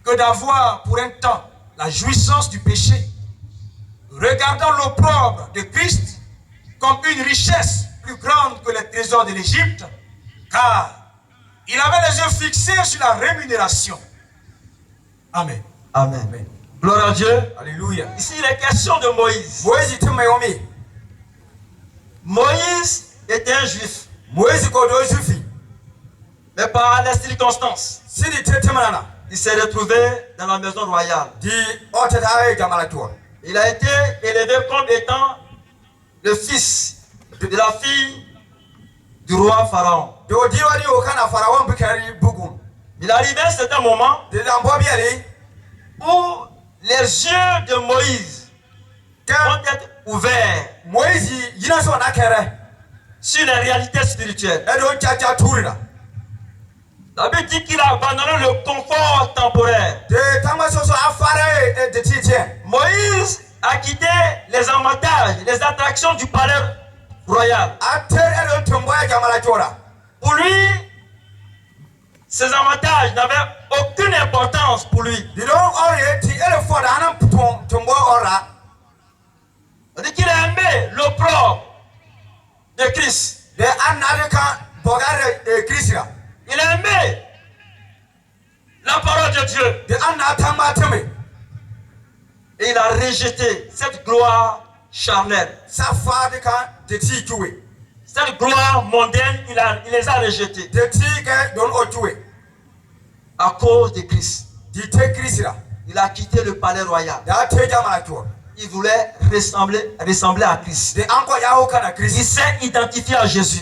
que d'avoir pour un temps la jouissance du péché, regardant l'opprobre de Christ comme une richesse plus grande que les trésors de l'Égypte, car il avait les yeux fixés sur la rémunération. Amen. Amen. Amen. Gloire à Dieu. Alléluia. Ici, il est question de Moïse. Moïse était un juif. Mais par les circonstances, il s'est retrouvé dans la maison royale. Il a été élevé comme étant le fils de la fille du roi Pharaon. Il arrivait un certain moment où les yeux de Moïse vont être ouverts sur les réalités spirituelles. La Bible dit qu'il a abandonné le confort temporaire. Moïse a quitté les avantages, les attractions du palais royal. Pour lui, ces avantages n'avaient aucune importance pour lui. On dit qu'il a aimé l'opprobre de Christ. Il a aimé la parole de Dieu. Et il a rejeté cette gloire charnelle. Cette gloire mondaine, il les a rejetés. À cause de Christ. Il a quitté le palais royal. Il voulait ressembler à Christ. Il s'est identifié à Jésus.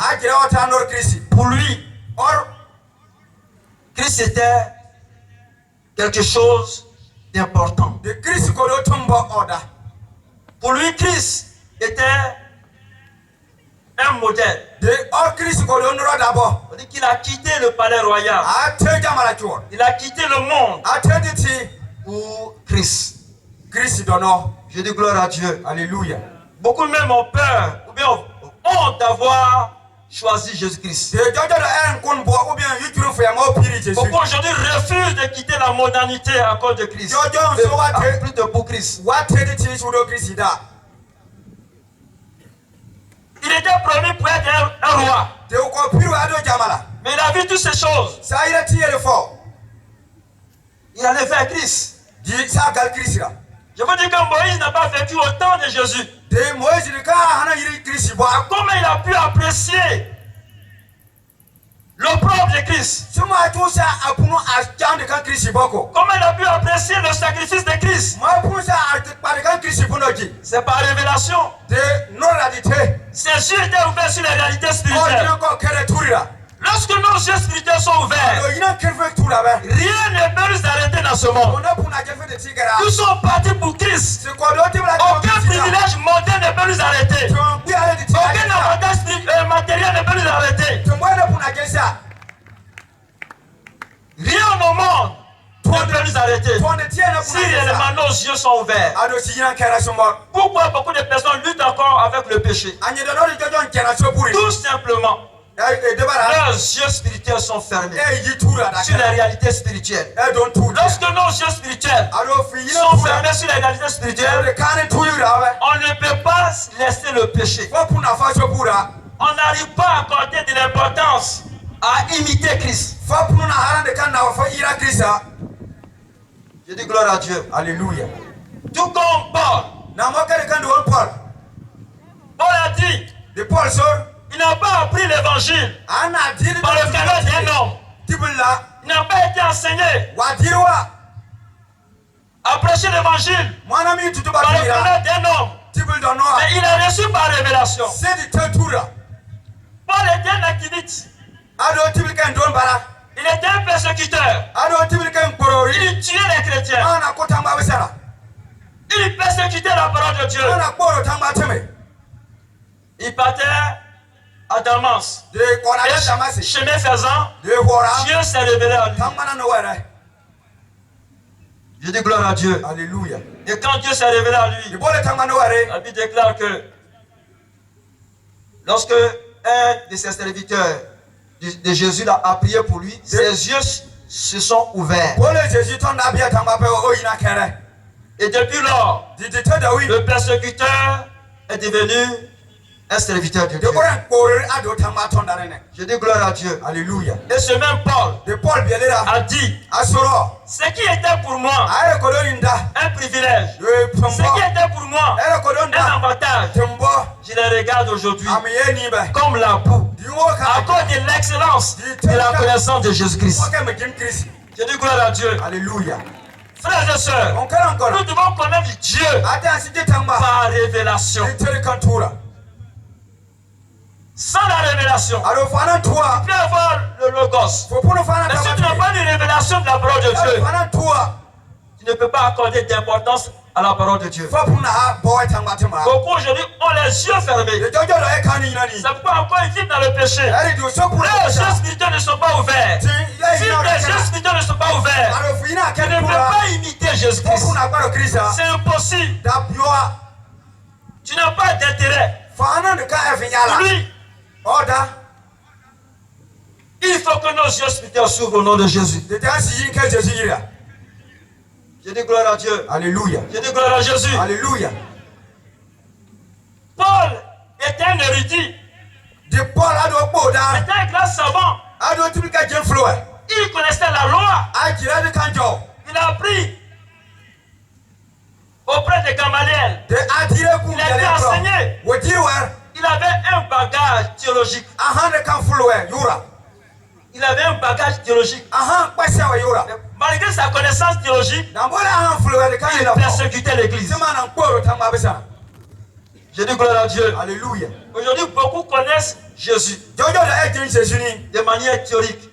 Pour lui, Christ était quelque chose d'important. Pour lui, Christ était un modèle. On dit qu'il a quitté le palais royal. Il a quitté le monde pour Christ. Je dis gloire à Dieu. Alléluia. Beaucoup même ont peur ou bien honte d'avoir choisi Jésus-Christ. Beaucoup aujourd'hui refusent de quitter la modernité à cause de Christ. Plus de pour Christ. Il était promis pour être un roi. Mais il a vu toutes ces choses. Il allait vers Christ. Je veux dire que Moïse n'a pas vécu au temps de Jésus. Comment il a pu apprécier l'opprobre de Christ? Comment il a pu apprécier le sacrifice de Christ? C'est par révélation. Ses yeux étaient ouverts sur les réalités spirituelles. Lorsque nos yeux spirituels sont ouverts, rien ne peut nous arrêter dans ce monde. Nous sommes partis pour Christ. Aucun privilège mondain ne peut nous arrêter. Aucun avantage matériel ne peut nous arrêter. Rien au monde ne peut nous arrêter. Si réellement nos yeux sont ouverts. Pourquoi beaucoup de personnes luttent encore avec le péché? Tout simplement. Leurs yeux spirituels sont fermés sur les réalités spirituelles. Lorsque nos yeux spirituels sont fermés sur les réalités spirituelles, on ne peut pas laisser le péché. On n'arrive pas à accorder de l'importance à imiter Christ. Je dis gloire à Dieu. Alléluia. Tout comme Paul. Paul a dit, il n'a pas appris l'évangile par le canal d'un homme. Il n'a pas été enseigné à prêcher l'évangile par le canal d'un homme. Mais il a reçu par révélation. Paul était un activiste. Il était un persécuteur. Il tuait les chrétiens. Il persécutait la parole de Dieu. Il partait à Damas. Et chemin faisant, Dieu s'est révélé à lui. Je dis gloire à Dieu. Alléluia. Et quand Dieu s'est révélé à lui, la Bible déclare que lorsque un de ses serviteurs de Jésus a prié pour lui, ses yeux se sont ouverts. Et depuis lors, le persécuteur est devenu un serviteur de Dieu. Je dis gloire à Dieu. Alléluia. Et ce même Paul a dit, ce qui était pour moi un privilège, ce qui était pour moi un avantage, je les regarde aujourd'hui comme la boue à cause de l'excellence de la connaissance de Jésus-Christ. Je dis gloire à Dieu. Alléluia. Frères et sœurs, nous devons connaître Dieu par révélation. Sans la révélation, alo fana tua tu peux avoir le logos. fo puno fana Mais si tu n'as tamati pas de révélation de la parole de alo Dieu, fana tua tu ne peux pas accorder d'importance à la parole de Dieu. fo puna ha boy tamati ma Beaucoup aujourd'hui ont les yeux fermés. de jojo do e kani nani C'est pourquoi encore ils vivent dans le péché. eri do so puno Les yeux spirituels ne sont pas ouverts. Si les yeux spirituels ne sont pas ouverts, alo fina tu ne ken peux pura pas imiter fo Jésus-Christ. puna gbaro krista C'est impossible. da bioa Tu n'as pas d'intérêt. fana de ka e finyala Lui, oda il faut que nos yeux spirituels s'ouvrent au nom de Jésus. de ta si yin ka Jésus yira Je dis gloire à Dieu. alléluia Je dis gloire à Jésus. alléluia Paul était un érudit. de Paul ado boda C'était un grand savant. ado tibika jen flow Il connaissait la loi. a jira de kanjo Il a appris auprès de Gamaliel. de atire ku Il a été enseigné. wajirwa Il avait un bagage théologique. aha de kan flow yura Il avait un bagage théologique. aha kwasa wa yura Malgré sa connaissance théologique, na bola aha flow de kan il ila persécutait l'église. sema na nkoro tamba besa Je dis gloire à Dieu. alléluia Aujourd'hui, beaucoup connaissent Jésus jojo da e jen Jésus ni de manière théorique,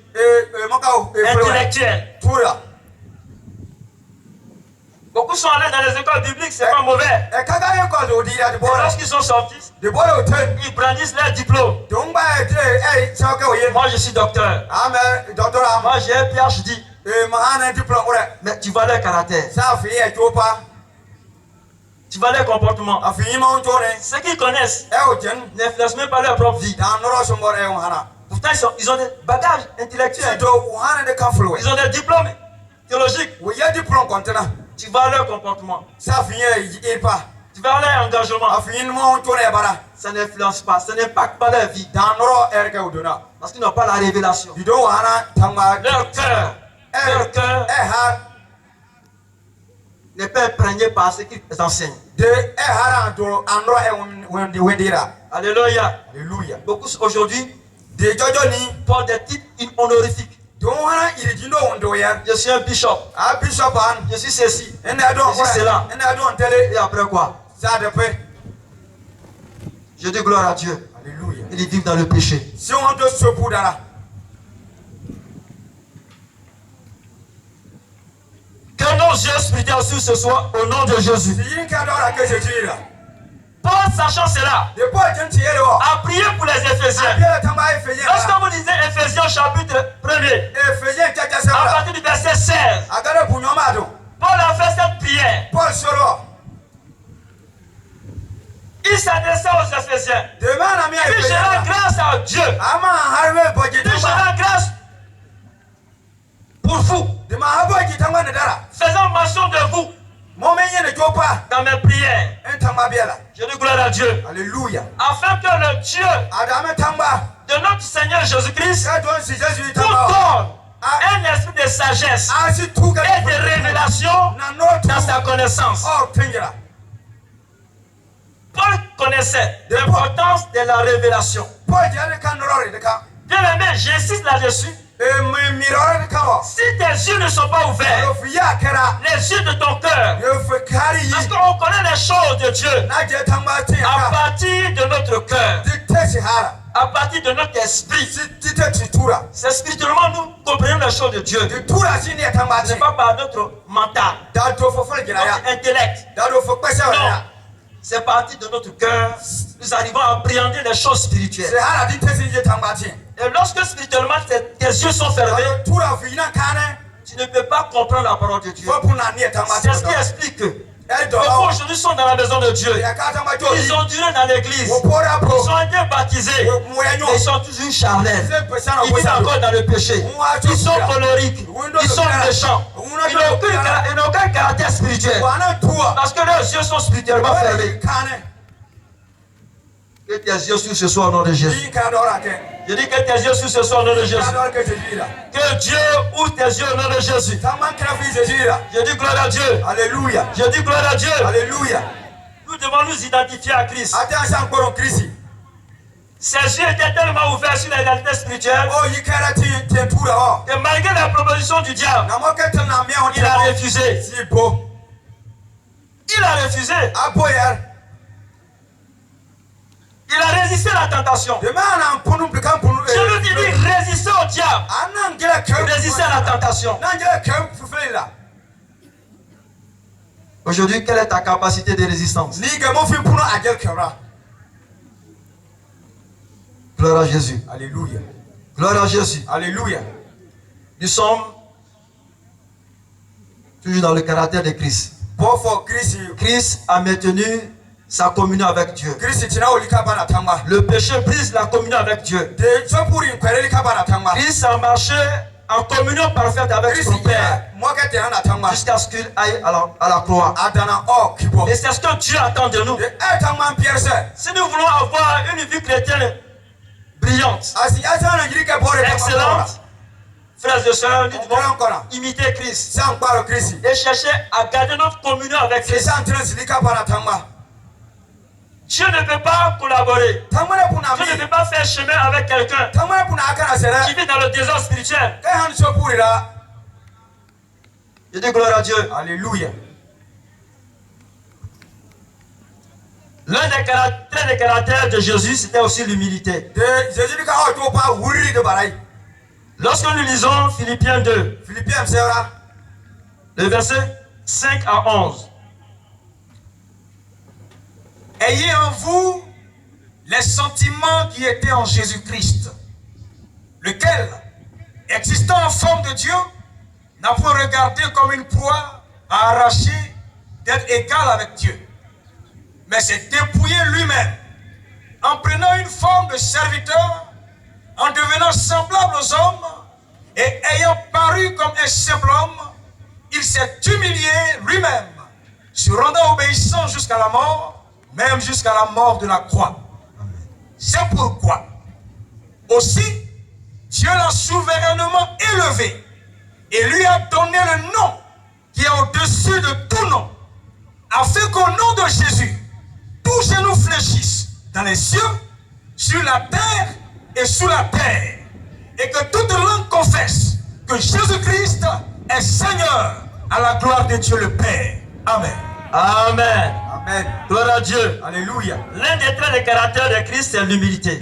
mokao intellectuelle. tura Beaucoup sont allés dans les écoles bibliques, c'est pas mauvais. e kaga e ko do dira de Et bola lorsqu'ils sont sortis, de bola o ten ils brandissent leur diplôme. donc ba e e chaka o ye Moi, je suis docteur. ame docteur am Moi, j'ai un PhD. mahana diplôme ore Mais tu vois leur caractère, sa fi e jopa tu vois leur comportement. afi ma on tone Ceux qui connaissent e o jen n'influencent même pas leur propre vie. da noro so ngore e hana Pourtant, ils ont des bagages ti intellectuels. do hana de kan flow Ils ont des diplômes théologiques. wo ye diplôme kontena Tu vois leur comportement. sa fi e pa Tu vois leur engagement. afi ma on tone e bara Ça n'influence pas, ça n'impacte pas leur vie. da noro e ka odona Parce qu'ils n'ont pas la révélation. di do hana tamba Leur cœur e ha n'est pas imprégné par ce qu'ils enseignent. de e hara do anro e wendi wendira Alléluia. alléluia Beaucoup aujourd'hui de jojo ni portent des titres honorifiques. don hana iri dindo wondo ya Je suis un bishop. a bishop an Je suis ceci. enda do Je suis cela. enda do tele Et après quoi? ça de pe Je dis gloire à Dieu. alléluia Ils vivent dans le péché. si on do sopu dara Que nos yeux spirituels sur ce soir au nom de Jésus. si yin ka do ra ke Jésus ira Paul, sachant cela, de Paul jen ti yele o a prié pour les Éphésiens. abia tamba e fe Lorsque ya vous lisez Éphésiens chapitre 1er, e fe ye tata à sa partir du verset 16, agara bu nyoma do Paul a fait cette prière. Paul soro Il s'adressait aux Éphésiens. de mana mi Il e dit, fe je rends ya grâce à Dieu. ama harwe boje Il dit, je tamba rends grâce pour vous, de ma haboji tamba ne dara faisant mention de vous mo me ye ne jopa dans mes prières. en tamba biela Je dis gloire à Dieu. alléluia Afin que le Dieu adame tamba de notre Seigneur Jésus-Christ ça donne si Jésus vous tamba donne un esprit de sagesse a si tu ga et de révélation na no dans sa connaissance. oh tengira Paul connaissait l'importance de la révélation. Paul jale kan rore de ka Bien aimé, j'insiste là-dessus. e me mirore de ka o Si tes yeux ne sont pas ouverts, yo fi ya kera les yeux de ton cœur, yo fi kari parce yi qu'on connaît les choses de Dieu na je tamba ti à ka partir de notre cœur, di tesi hara à partir de notre esprit. si ti te ti tura C'est spirituellement nous comprenons les choses de Dieu. di tura si ne tamba Ce ti n'est pas par notre mental, da do fo fo gira ya notre intellect. da do fo pesa Non, ya c'est parti de notre cœur. Nous arrivons à appréhender les choses spirituelles. se hara di tesi je tamba ti Et lorsque spirituellement tes yeux sont fermés, da tura fi na kane tu ne peux pas comprendre la parole de Dieu. fo puna ni tamba ti C'est ce qui explique que e do beaucoup aujourd'hui sont dans la maison de Dieu. ya ka tamba jo Ils ont duré dans l'église. wo pora pro Ils ont été baptisés. mo ya nyo Et ils sont toujours charnels. se pesa na Ils vivent bosa encore dans le péché. Ils sont colériques. Ils sont méchants. Ils n'ont aucun caractère spirituel. wana tua Parce que leurs yeux sont spirituellement fermés. kane Que tes yeux sur ce soir au nom de Jésus. yi ka dora ke Je dis que tes yeux sur ce soir au nom de Jésus. ka dora ke Jésus ira Que Dieu ouvre tes yeux au nom de Jésus. tamba kra fi Jésus ira Je dis gloire à Dieu. alléluia Je dis gloire à Dieu. alléluia Nous devons nous identifier à Christ. attention koron Christ Ses yeux étaient tellement ouverts sur la réalité spirituelle o yi kara ti te tura o que malgré la proposition du diable, na mo ke tana mi on il a refusé. si bo Il a refusé. abo ya Il a résisté à la tentation. Je lui dis résister au diable. Résister à la tentation. Aujourd'hui, quelle est ta capacité de résistance? Gloire à Jésus. Alléluia. Gloire à Jésus. Alléluia. Nous sommes toujours dans le caractère de Christ. Christ a maintenu sa communion avec Dieu. Le péché brise la communion avec Dieu. Christ a marché en communion parfaite avec son Père jusqu'à ce qu'il aille à la croix. Et c'est ce que Dieu attend de nous. Si nous voulons avoir une vie chrétienne brillante, excellente, frères et sœurs, nous devons imiter Christ et chercher à garder notre communion avec Christ. Dieu ne peut pas collaborer. Dieu ne peut pas faire chemin avec quelqu'un qui vit dans le désordre spirituel. Je dis gloire à Dieu. Alléluia. L'un des caractères de Jésus, c'était aussi l'humilité. Lorsque nous lisons Philippiens 2, le verset 5 à 11. Ayez en vous les sentiments qui étaient en Jésus-Christ, lequel, existant en forme de Dieu, n'a point regardé comme une proie à arracher d'être égal avec Dieu, mais s'est dépouillé lui-même, en prenant une forme de serviteur, en devenant semblable aux hommes, et ayant paru comme un simple homme, il s'est humilié lui-même, se rendant obéissant jusqu'à la mort, même jusqu'à la mort de la croix. C'est pourquoi aussi Dieu l'a souverainement élevé et lui a donné le nom qui est au-dessus de tout nom, afin qu'au nom de Jésus, tous genoux fléchissent dans les cieux, sur la terre et sous la terre, et que toute langue confesse que Jésus-Christ est Seigneur, à la gloire de Dieu le Père. Amen. Amen. Amen. Gloire à Dieu. Alléluia. L'un des traits de caractère de Christ, c'est l'humilité.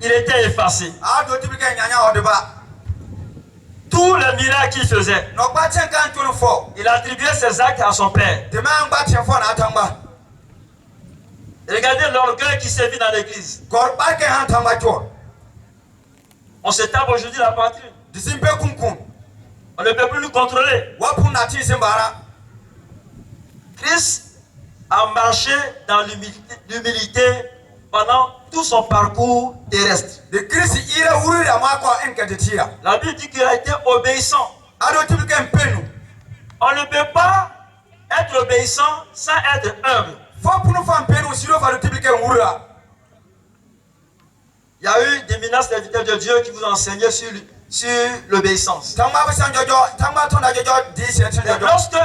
Il était effacé. Tous les miracles qu'il faisait, il attribuait ses actes à son Père. Regardez l'orgueil qui sévit dans l'église. On se tape aujourd'hui la patrie. On ne peut plus nous contrôler. Christ a marché dans l'humilité pendant tout son parcours terrestre. La Bible dit qu'il a été obéissant. On ne peut pas être obéissant sans être humble. Il y a eu des ministres serviteurs de Dieu qui vous ont enseigné sur l'obéissance. Lorsque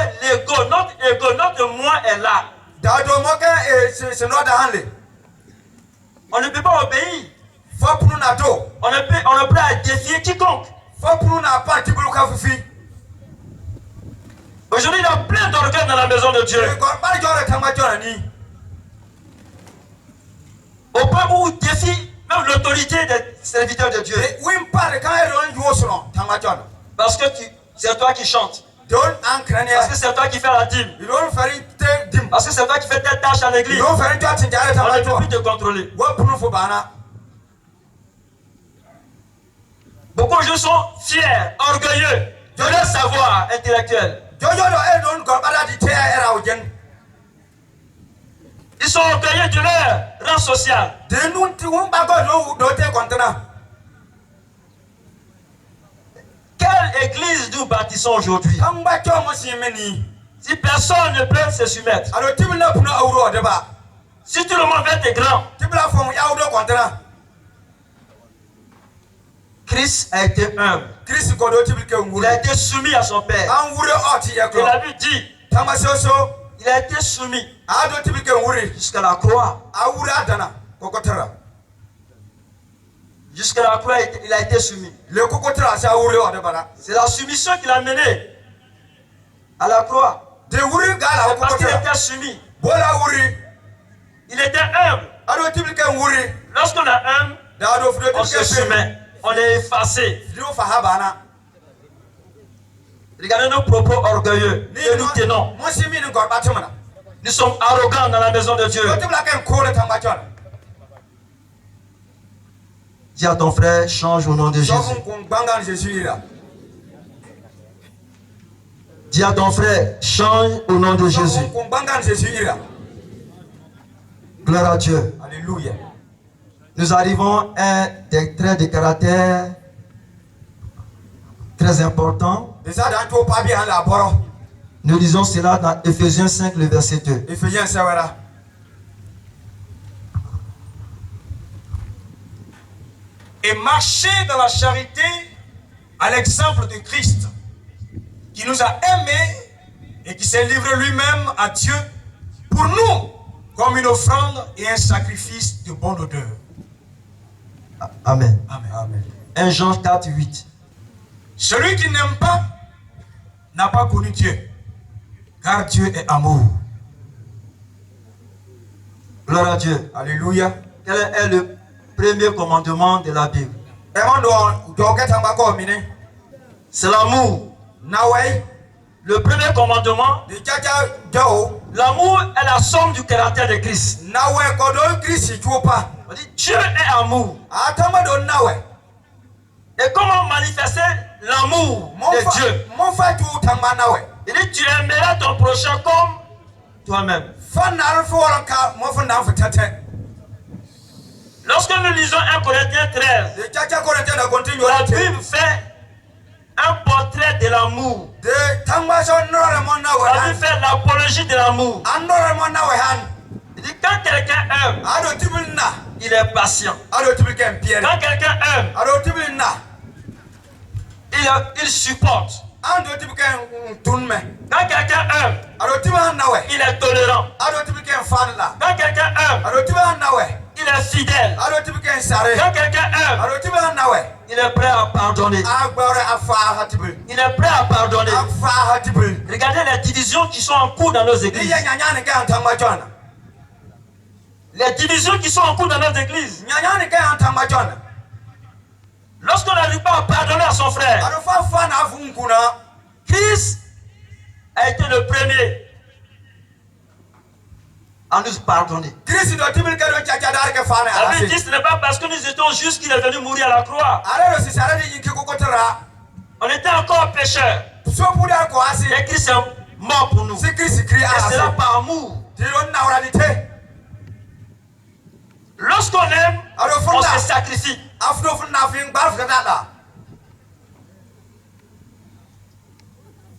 notre ego, notre moi est là, on ne peut pas obéir. On ne peut pas défier quiconque. Aujourd'hui, il y a plein d'orgueil dans la maison de Dieu. Au point où il défie même l'autorité des serviteurs de Dieu. Parce que c'est toi qui chantes. Parce que c'est toi qui fais la dîme. Parce que c'est toi qui fais tes tâches à l'église. On ne peut plus te contrôler. Beaucoup de gens sont fiers, orgueilleux de leur savoir intellectuel. Ils sont orgueilleux de leur rang social. Quelle église nous bâtissons aujourd'hui? Si personne ne peut se soumettre, si tout le monde veut être grand, Christ a été humble. Il a été soumis à son Père. Et la Bible dit, il a été soumis jusqu'à la croix. Jusqu'à la croix, il a été soumis. C'est la soumission qui l'a mené à la croix. Parce qu'il était soumis. Il était humble. Lorsqu'on a un, on se soumet, on est effacé. Regardez nos propos orgueilleux que nous tenons. Nous sommes arrogants dans la maison de Dieu. Dis à ton frère, change au nom de Jésus. Dis à ton frère, change au nom de Jésus. Gloire à Dieu. Alléluia. Nous arrivons à des traits de caractère très importants. Nous lisons cela dans Ephésiens 5, le verset 2. Et marcher dans la charité à l'exemple de Christ, qui nous a aimés et qui s'est livré lui-même à Dieu pour nous comme une offrande et un sacrifice de bonne odeur. Amen. Amen. 1 Jean 4, 8. Celui qui n'aime pas n'a pas connu Dieu, car Dieu est amour. Gloire à Dieu. Alléluia. Quel est le premier commandement de la Bible? C'est l'amour. Le premier commandement, l'amour est la somme du caractère de Christ. On dit Dieu est amour. Et comment manifester l'amour de Dieu? Il dit tu aimeras ton prochain comme toi-même. Lorsque nous lisons 1 Corinthiens 13, la Bible fait un portrait de l'amour. La Bible fait l'apologie de l'amour. Il dit quand quelqu'un aime, il est patient. Quand quelqu'un aime, il supporte. Quand quelqu'un aime, il est tolérant. Quand quelqu'un aime, il est fidèle. Quand quelqu'un aime, il est prêt à pardonner. Il est prêt à pardonner. Regardez les divisions qui sont en cours dans nos églises. Les divisions qui sont en cours dans nos églises. Lorsqu'on n'arrive pas à pardonner à son frère, Christ a été le premier à nous pardonner. La Bible dit ce n'est pas parce que nous étions justes qu'il est venu mourir à la croix. On était encore pécheurs. Et Christ est mort pour nous. Et c'est là par amour. Lorsqu'on aime, on se sacrifie.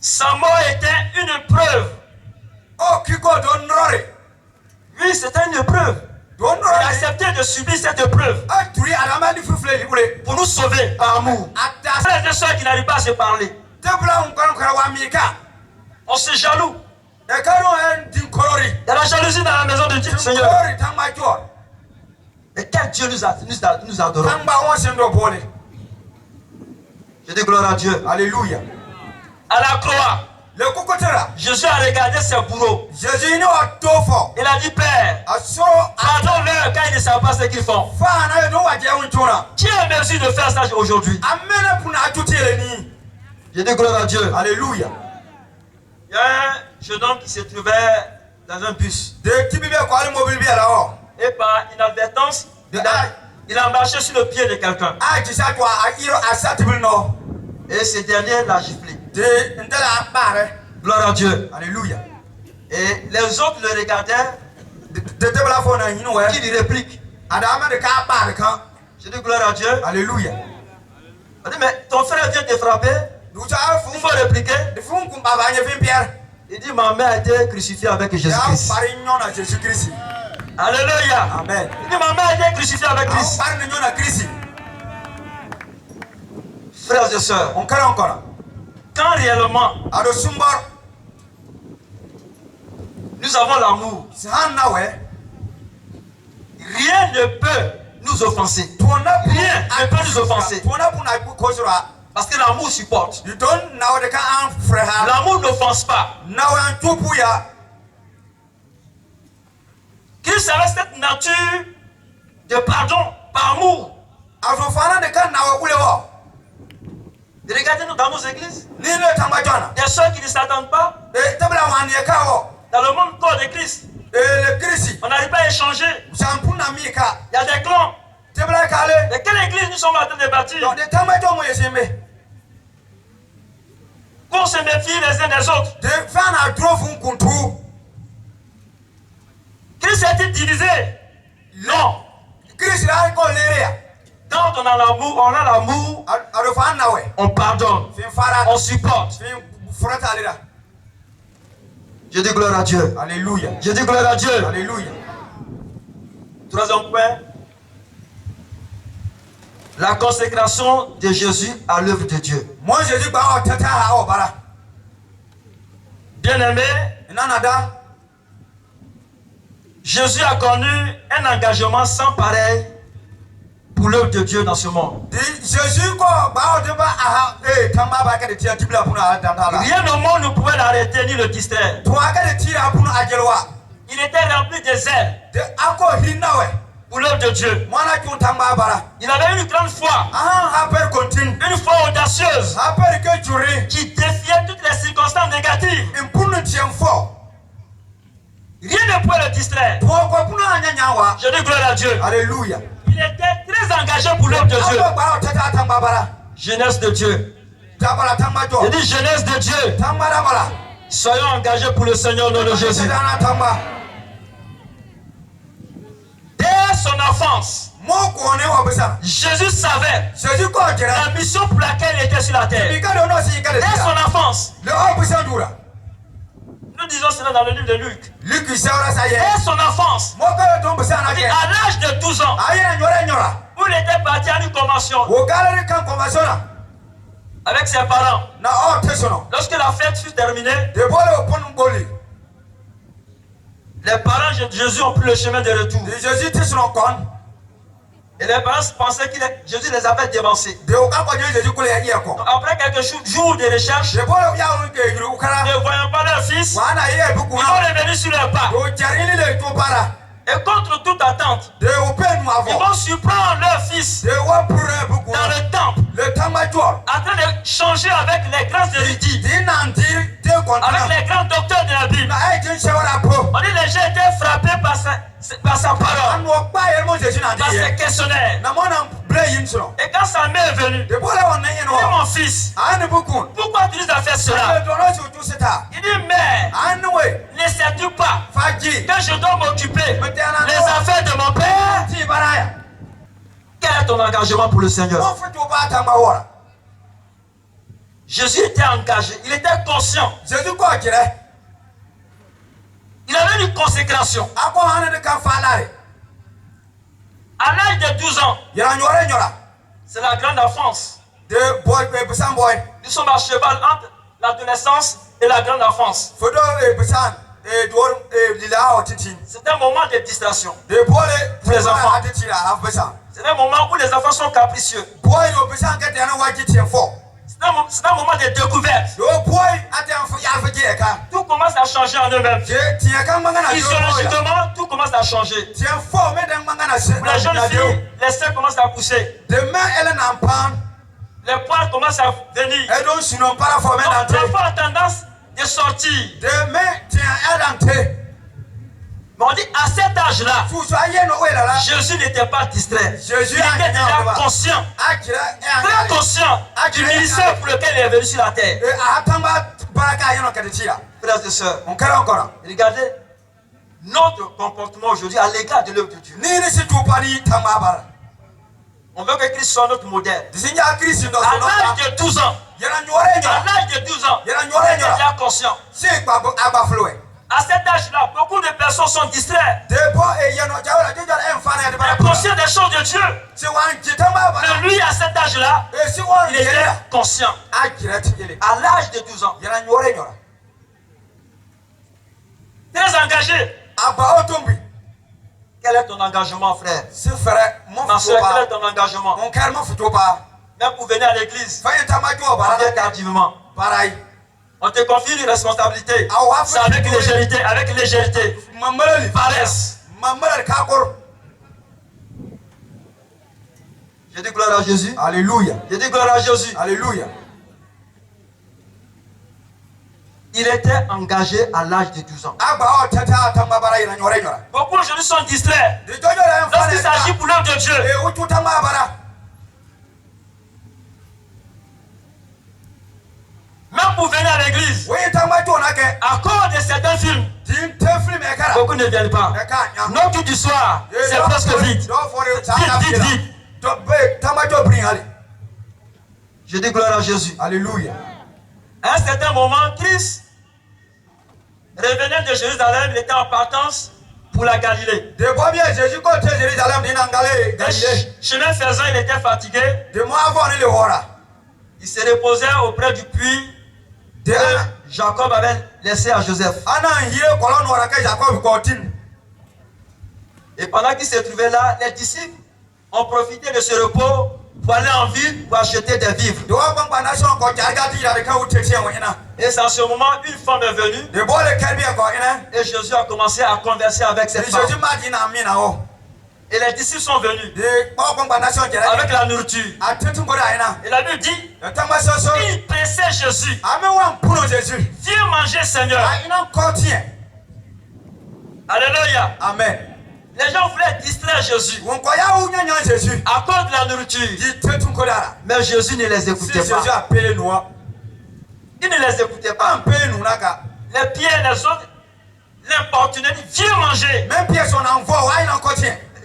Sa mort était une preuve. Oui, c'était une épreuve. Il a accepté de subir cette épreuve pour nous sauver par amour. Frères et sœurs qui n'arrivent pas à se parler, on se jaloux. Il y a la jalousie dans la maison de Dieu, Seigneur. Et quel Dieu nous adorons. Je dis gloire à Dieu. Alléluia. À la croix, Jésus a regardé ses bourreaux. Il a dit Père, pardonne-leur car ils ne savent pas ce qu'ils font. Qui est en mesure de faire ça aujourd'hui? Je dis gloire à Dieu. Alléluia. Il y a un jeune homme qui se trouvait dans un bus. Et par inadvertance, il a marché sur le pied de quelqu'un. Et ce dernier l'a giflé. Gloire à Dieu. Alléluia. Et les autres le regardaient, qui lui répliquent. Je dis gloire à Dieu. Alléluia. On dit mais ton frère vient te frapper. Il faut répliquer. Il dit ma mère a été crucifiée avec Jésus-Christ. Alléluia. Amen. Il dit ma mère a été crucifiée avec Christ. Frères et sœurs, quand réellement nous avons l'amour, rien ne peut nous offenser. Rien ne peut nous offenser. Parce que l'amour supporte. L'amour n'offense pas. Christ avait cette nature de pardon, par amour. Regardez-nous dans nos églises. Des soeurs qui ne s'attendent pas. Dans le monde corps de Christ, on n'arrive pas à échanger. Il y a des clans. Mais quelle église nous sommes en train de bâtir? Qu'on se méfie les uns des autres. Christ est-il divisé? Non. Quand on a l'amour, on pardonne, on supporte. Je dis gloire à Dieu. Alléluia. Je dis gloire à Dieu. Alléluia. Troisième point, la consécration de Jésus à l'œuvre de Dieu. Moi, Jésus, Bien-aimé, Jésus a connu un engagement sans pareil pour l'œuvre de Dieu dans ce monde. Rien au monde ne pouvait l'arrêter ni le distraire. Il était rempli de zèle pour l'œuvre de Dieu. Il avait une grande foi, une foi audacieuse qui défiait toutes les circonstances négatives. Rien ne pouvait le distraire. Je dis gloire à Dieu. Alléluia. Il était très engagé pour l'œuvre de Dieu. Jeunesse de Dieu. Je dis jeunesse de Dieu. Soyons engagés pour le Seigneur au nom de Jésus. Dès son enfance, Jésus savait la mission pour laquelle il était sur la terre. Dès son enfance, nous disons cela dans le livre de Luc. Dès son enfance, à l'âge de 12 ans, où il était parti à une convention avec ses parents. Lorsque la fête fut terminée, les parents de Jésus ont pris le chemin de retour. Et les parents pensaient que Jésus les avait dévancés. Après quelques jours de recherche, ne voyant pas leur fils, ils vont revenir sur leur pas. Et contre toute attente, ils vont surprendre leur fils dans le temple, en train de changer avec les grands érudits, avec les grands docteurs de la Bible. On dit les gens étaient frappés par sa parole, par ses questionnaires. Et quand sa mère est venue, il dit mon fils, pourquoi tu nous as fait cela? Il dit mère, ne sais-tu pas que je dois m'occuper des affaires de mon père? Quel est ton engagement pour le Seigneur? Jésus était engagé, il était conscient. Il avait une consécration. À l'âge de 12 ans, c'est la grande enfance. Nous sommes à cheval entre l'adolescence et la grande enfance. C'est un moment de distraction pour les enfants. C'est un moment où les enfants sont capricieux. C'est un moment de découverte. Tout commence à changer en eux-mêmes. Physiologiquement, tout commence à changer. Pour les jeunes filles, les seins commencent à pousser. Les poils commencent à venir. L'enfant a tendance de sortir. Mais on dit à cet âge-là, Jésus n'était pas distrait. Il était déjà conscient, très conscient du ministère pour lequel il est venu sur la terre. Frères et sœurs, regardez notre comportement aujourd'hui à l'égard de l'œuvre de Dieu. On veut que Christ soit notre modèle. À l'âge de 12 ans, il est déjà conscient. À cet âge-là, beaucoup de personnes sont distraites. Conscient des choses de Dieu. Mais lui, à cet âge-là, il était conscient. À l'âge de 12 ans. Très engagé. Quel est ton engagement, frère? Ma soeur, quel est ton engagement? Même pour venir à l'église, viens tardivement. On te confie une responsabilité. C'est avec légèreté, avec légèreté. Paresse. Je dis gloire à Jésus. Alléluia. Je dis gloire à Jésus. Alléluia. Il était engagé à l'âge de 12 ans. Beaucoup aujourd'hui sont distraits lorsqu'il s'agit pour l'œuvre de Dieu. Même pour venir à l'église, à cause de certains films, beaucoup ne viennent pas. Notre culte du soir, c'est presque vide. Vide, vide, vide. Je dis gloire à Jésus. Alléluia. À un certain moment, Christ revenait de Jérusalem, il était en partance pour la Galilée. Le chemin faisant, il était fatigué. Il se reposait auprès du puits que Jacob avait laissé à Joseph. Et pendant qu'il se trouvait là, les disciples ont profité de ce repos pour aller en ville pour acheter des vivres. Et c'est à ce moment une femme est venue et Jésus a commencé à converser avec cette femme. Et les disciples sont venus avec la nourriture. Et la Bible dit, il pressait Jésus. Viens manger, Seigneur. Alléluia. Amen. Les gens voulaient distraire Jésus à cause de la nourriture. Mais Jésus ne les écoutait pas. Il ne les écoutait pas. Les pierres, les autres l'importunaient. Viens manger.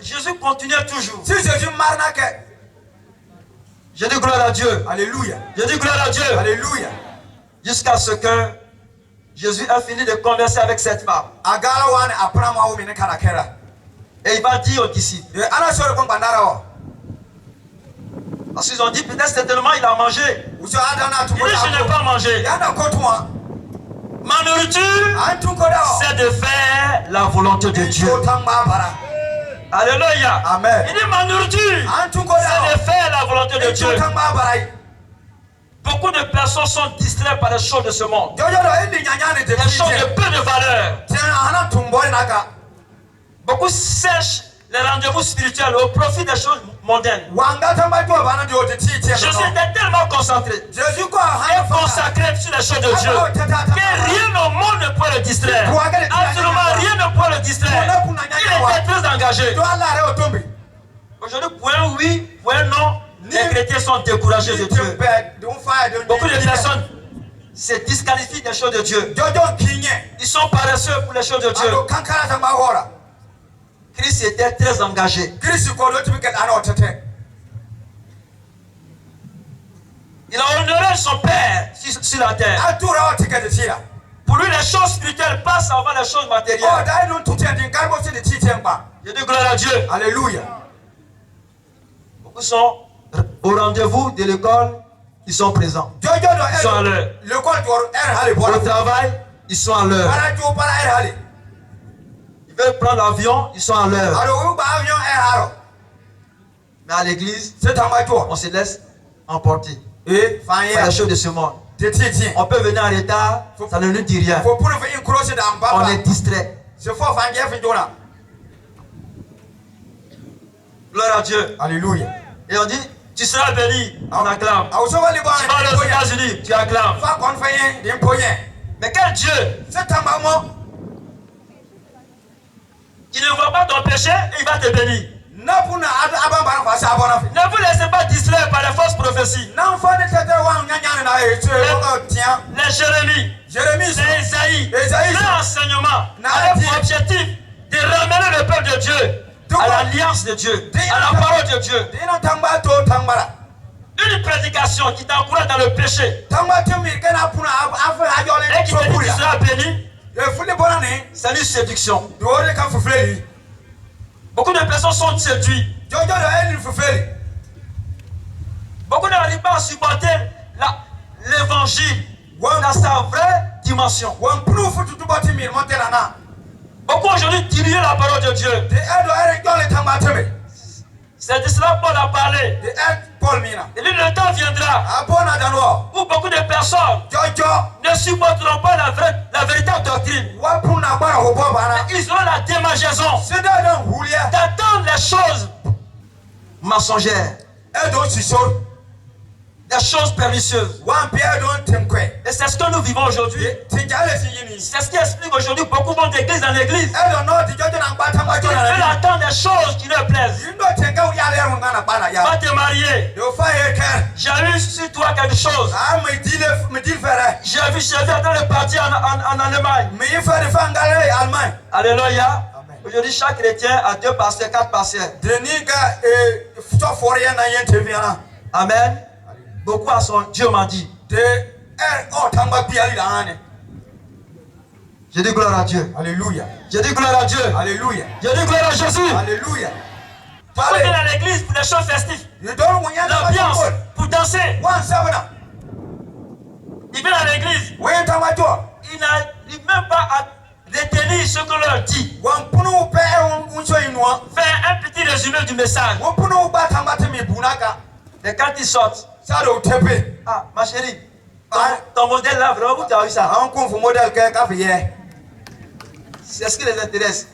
Jésus continuait toujours. Je dis gloire à Dieu. Alléluia. Je dis gloire à Dieu. Alléluia. Jusqu'à ce que Jésus a fini de converser avec cette femme. Et il va dire aux disciples. Parce qu'ils ont dit peut-être certainement il a mangé. Il dit je n'ai pas mangé. Ma nourriture, c'est de faire la volonté de Dieu. Alléluia. Amen. Il dit ma nourriture, c'est de faire la volonté de Dieu. Beaucoup de personnes sont distraites par les choses de ce monde. Les choses de peu de valeur. Beaucoup sèchent les rendez-vous spirituels au profit des choses mondaines. Jésus était tellement concentré et consacré sur les choses de Dieu que rien au monde ne peut le distraire. Absolument rien ne peut le distraire. Il était très engagé. Aujourd'hui, point oui, point non, les chrétiens sont découragés de Dieu. Beaucoup de personnes se disqualifient des choses de Dieu. Ils sont paresseux pour les choses de Dieu. Christ était très engagé. Il a honoré son Père sur la terre. Pour lui, les choses spirituelles passent avant les choses matérielles. Je dis gloire à Dieu. Alléluia. Beaucoup sont au rendez-vous de l'école, ils sont présents. Ils sont à l'heure. Au travail, ils sont à l'heure. Ils veulent prendre l'avion, ils sont à l'heure. Mais à l'église, on se laisse emporter par les choses de ce monde. On peut venir en retard, ça ne nous dit rien. On est distrait. Gloire à Dieu. Alléluia. Et on dit, tu seras béni, on acclame. Tu vas aller aux États-Unis, tu acclames. Mais quel Dieu qui ne voit pas ton péché, il va te bénir. Ne vous laissez pas distraire par les fausses prophéties. Les Jérémie, les Isaïe, leur enseignement avait pour objectif de ramener le peuple de Dieu à l'alliance de Dieu, à la parole de Dieu. Une prédication qui t'encourage dans le péché et qui te dit tu seras béni, c'est une séduction. Beaucoup de personnes sont séduites. Beaucoup n'arrivent pas à supporter l'évangile dans sa vraie dimension. Beaucoup aujourd'hui diluent la parole de Dieu. C'est de cela Paul a parlé. Et le temps viendra où beaucoup de personnes ne supporteront pas la véritable doctrine. Ils auront la démangeaison d'attendre les choses mensongères des choses pernicieuses. Et c'est ce que nous vivons aujourd'hui. C'est ce qui explique aujourd'hui beaucoup vont d'église en église. Ils attendent des choses qui leur plaisent. Va te marier. J'ai vu sur toi quelque chose. J'ai vu dans le parti en Allemagne. Alléluia. Aujourd'hui, chaque chrétien a 2 pasteurs, 4 pasteurs. Amen. Beaucoup à son Dieu m'a dit. Je dis gloire à Dieu. Alléluia. Je dis gloire à Dieu. Alléluia. Je dis gloire à Jésus. Alléluia. On vient à l'église pour des choses festives. L'ambiance pour danser. Il vient à l'église. Il n'arrive même pas à retenir ce qu'on leur dit. Faire un petit résumé du message. Et quand ils sortent, ah, ma chérie, ton modèle là, vraiment, où tu as eu ça? C'est ce qui les intéresse.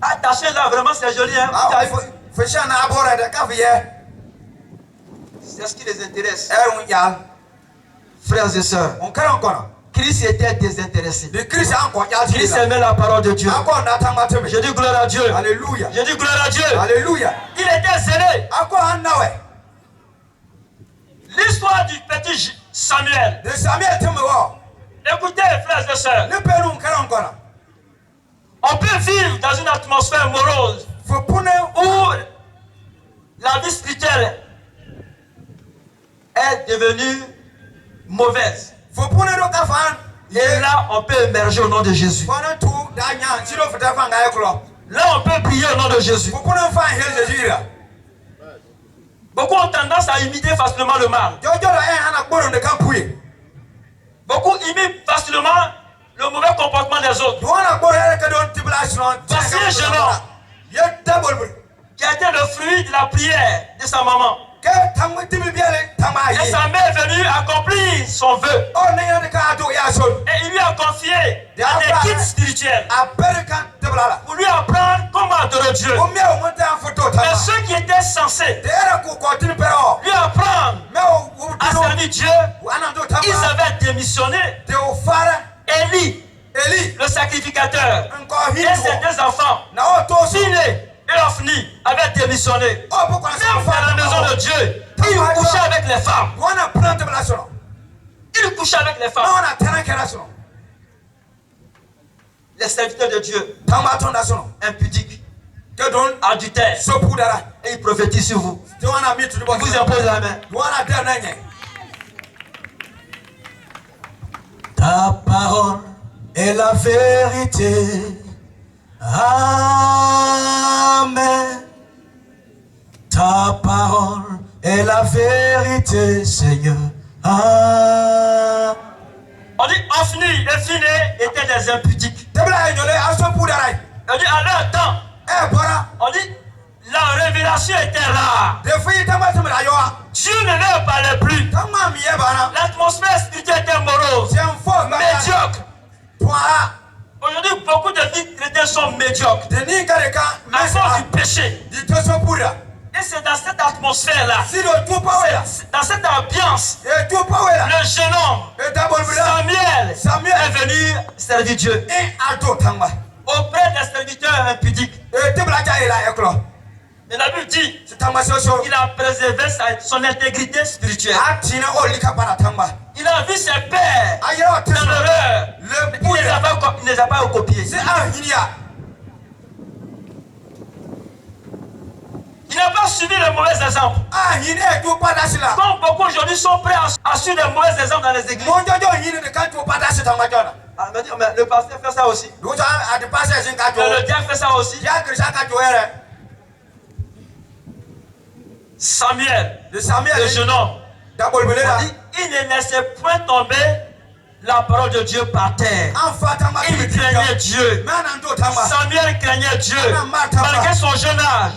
Ah, ta chaîne là, vraiment, c'est joli, hein? C'est ce qui les intéresse. Frères et sœurs, Christ était désintéressé. Christ aimait la parole de Dieu. Je dis gloire à Dieu. Alléluia. Je dis gloire à Dieu. Alléluia. Il était zélé. L'histoire du petit Samuel. Écoutez, frères et sœurs, on peut vivre dans une atmosphère morose où la vie spirituelle est devenue mauvaise. Et là, on peut émerger au nom de Jésus. Là, on peut prier au nom de Jésus. Beaucoup ont tendance à imiter facilement le mal. Beaucoup imitent facilement le mauvais comportement des autres. Voici un jeune homme qui a été le fruit de la prière de sa maman. Et sa mère est venue accomplir son vœu. Et il lui a confié des guides spirituels pour lui apprendre comment adorer Dieu. Mais ceux qui étaient censés lui apprendre à servir Dieu, ils avaient démissionné. Élie, le sacrificateur, et ses 2 enfants, Phiné et Ophni, avaient démissionné. Même dans la maison de Dieu, ils couchaient avec les femmes. Ils couchaient avec les femmes. Les serviteurs de Dieu, impudiques, adultères, et ils prophétisent sur vous. Ils vous imposent la main. Ta parole est la vérité. Amen. Ta parole est la vérité, Seigneur. Amen. On dit Ophni et Phiné étaient des impudiques. On dit à leur temps. On dit la révélation était là. Dieu ne leur parlait plus. L'atmosphère spirituelle était morose, médiocre. Aujourd'hui, beaucoup de vies chrétiennes sont médiocres à cause du péché. Et c'est dans cette atmosphère-là, dans cette ambiance, le jeune homme, Samuel, est venu servir Dieu auprès des serviteurs impudiques. Et la Bible dit qu'il a préservé son intégrité spirituelle. Il a vu ses pères dans l'horreur. Il ne les a pas copiés. Il n'a pas suivi le mauvais exemple. Comme beaucoup aujourd'hui sont prêts à suivre les mauvais exemples dans les églises. Ah, mais le pasteur fait ça aussi. Le diacre fait ça aussi. Samuel, le jeune homme, il ne laissait point tomber la parole de Dieu par terre. Il craignait Dieu. Samuel craignait Dieu. Malgré son jeune âge,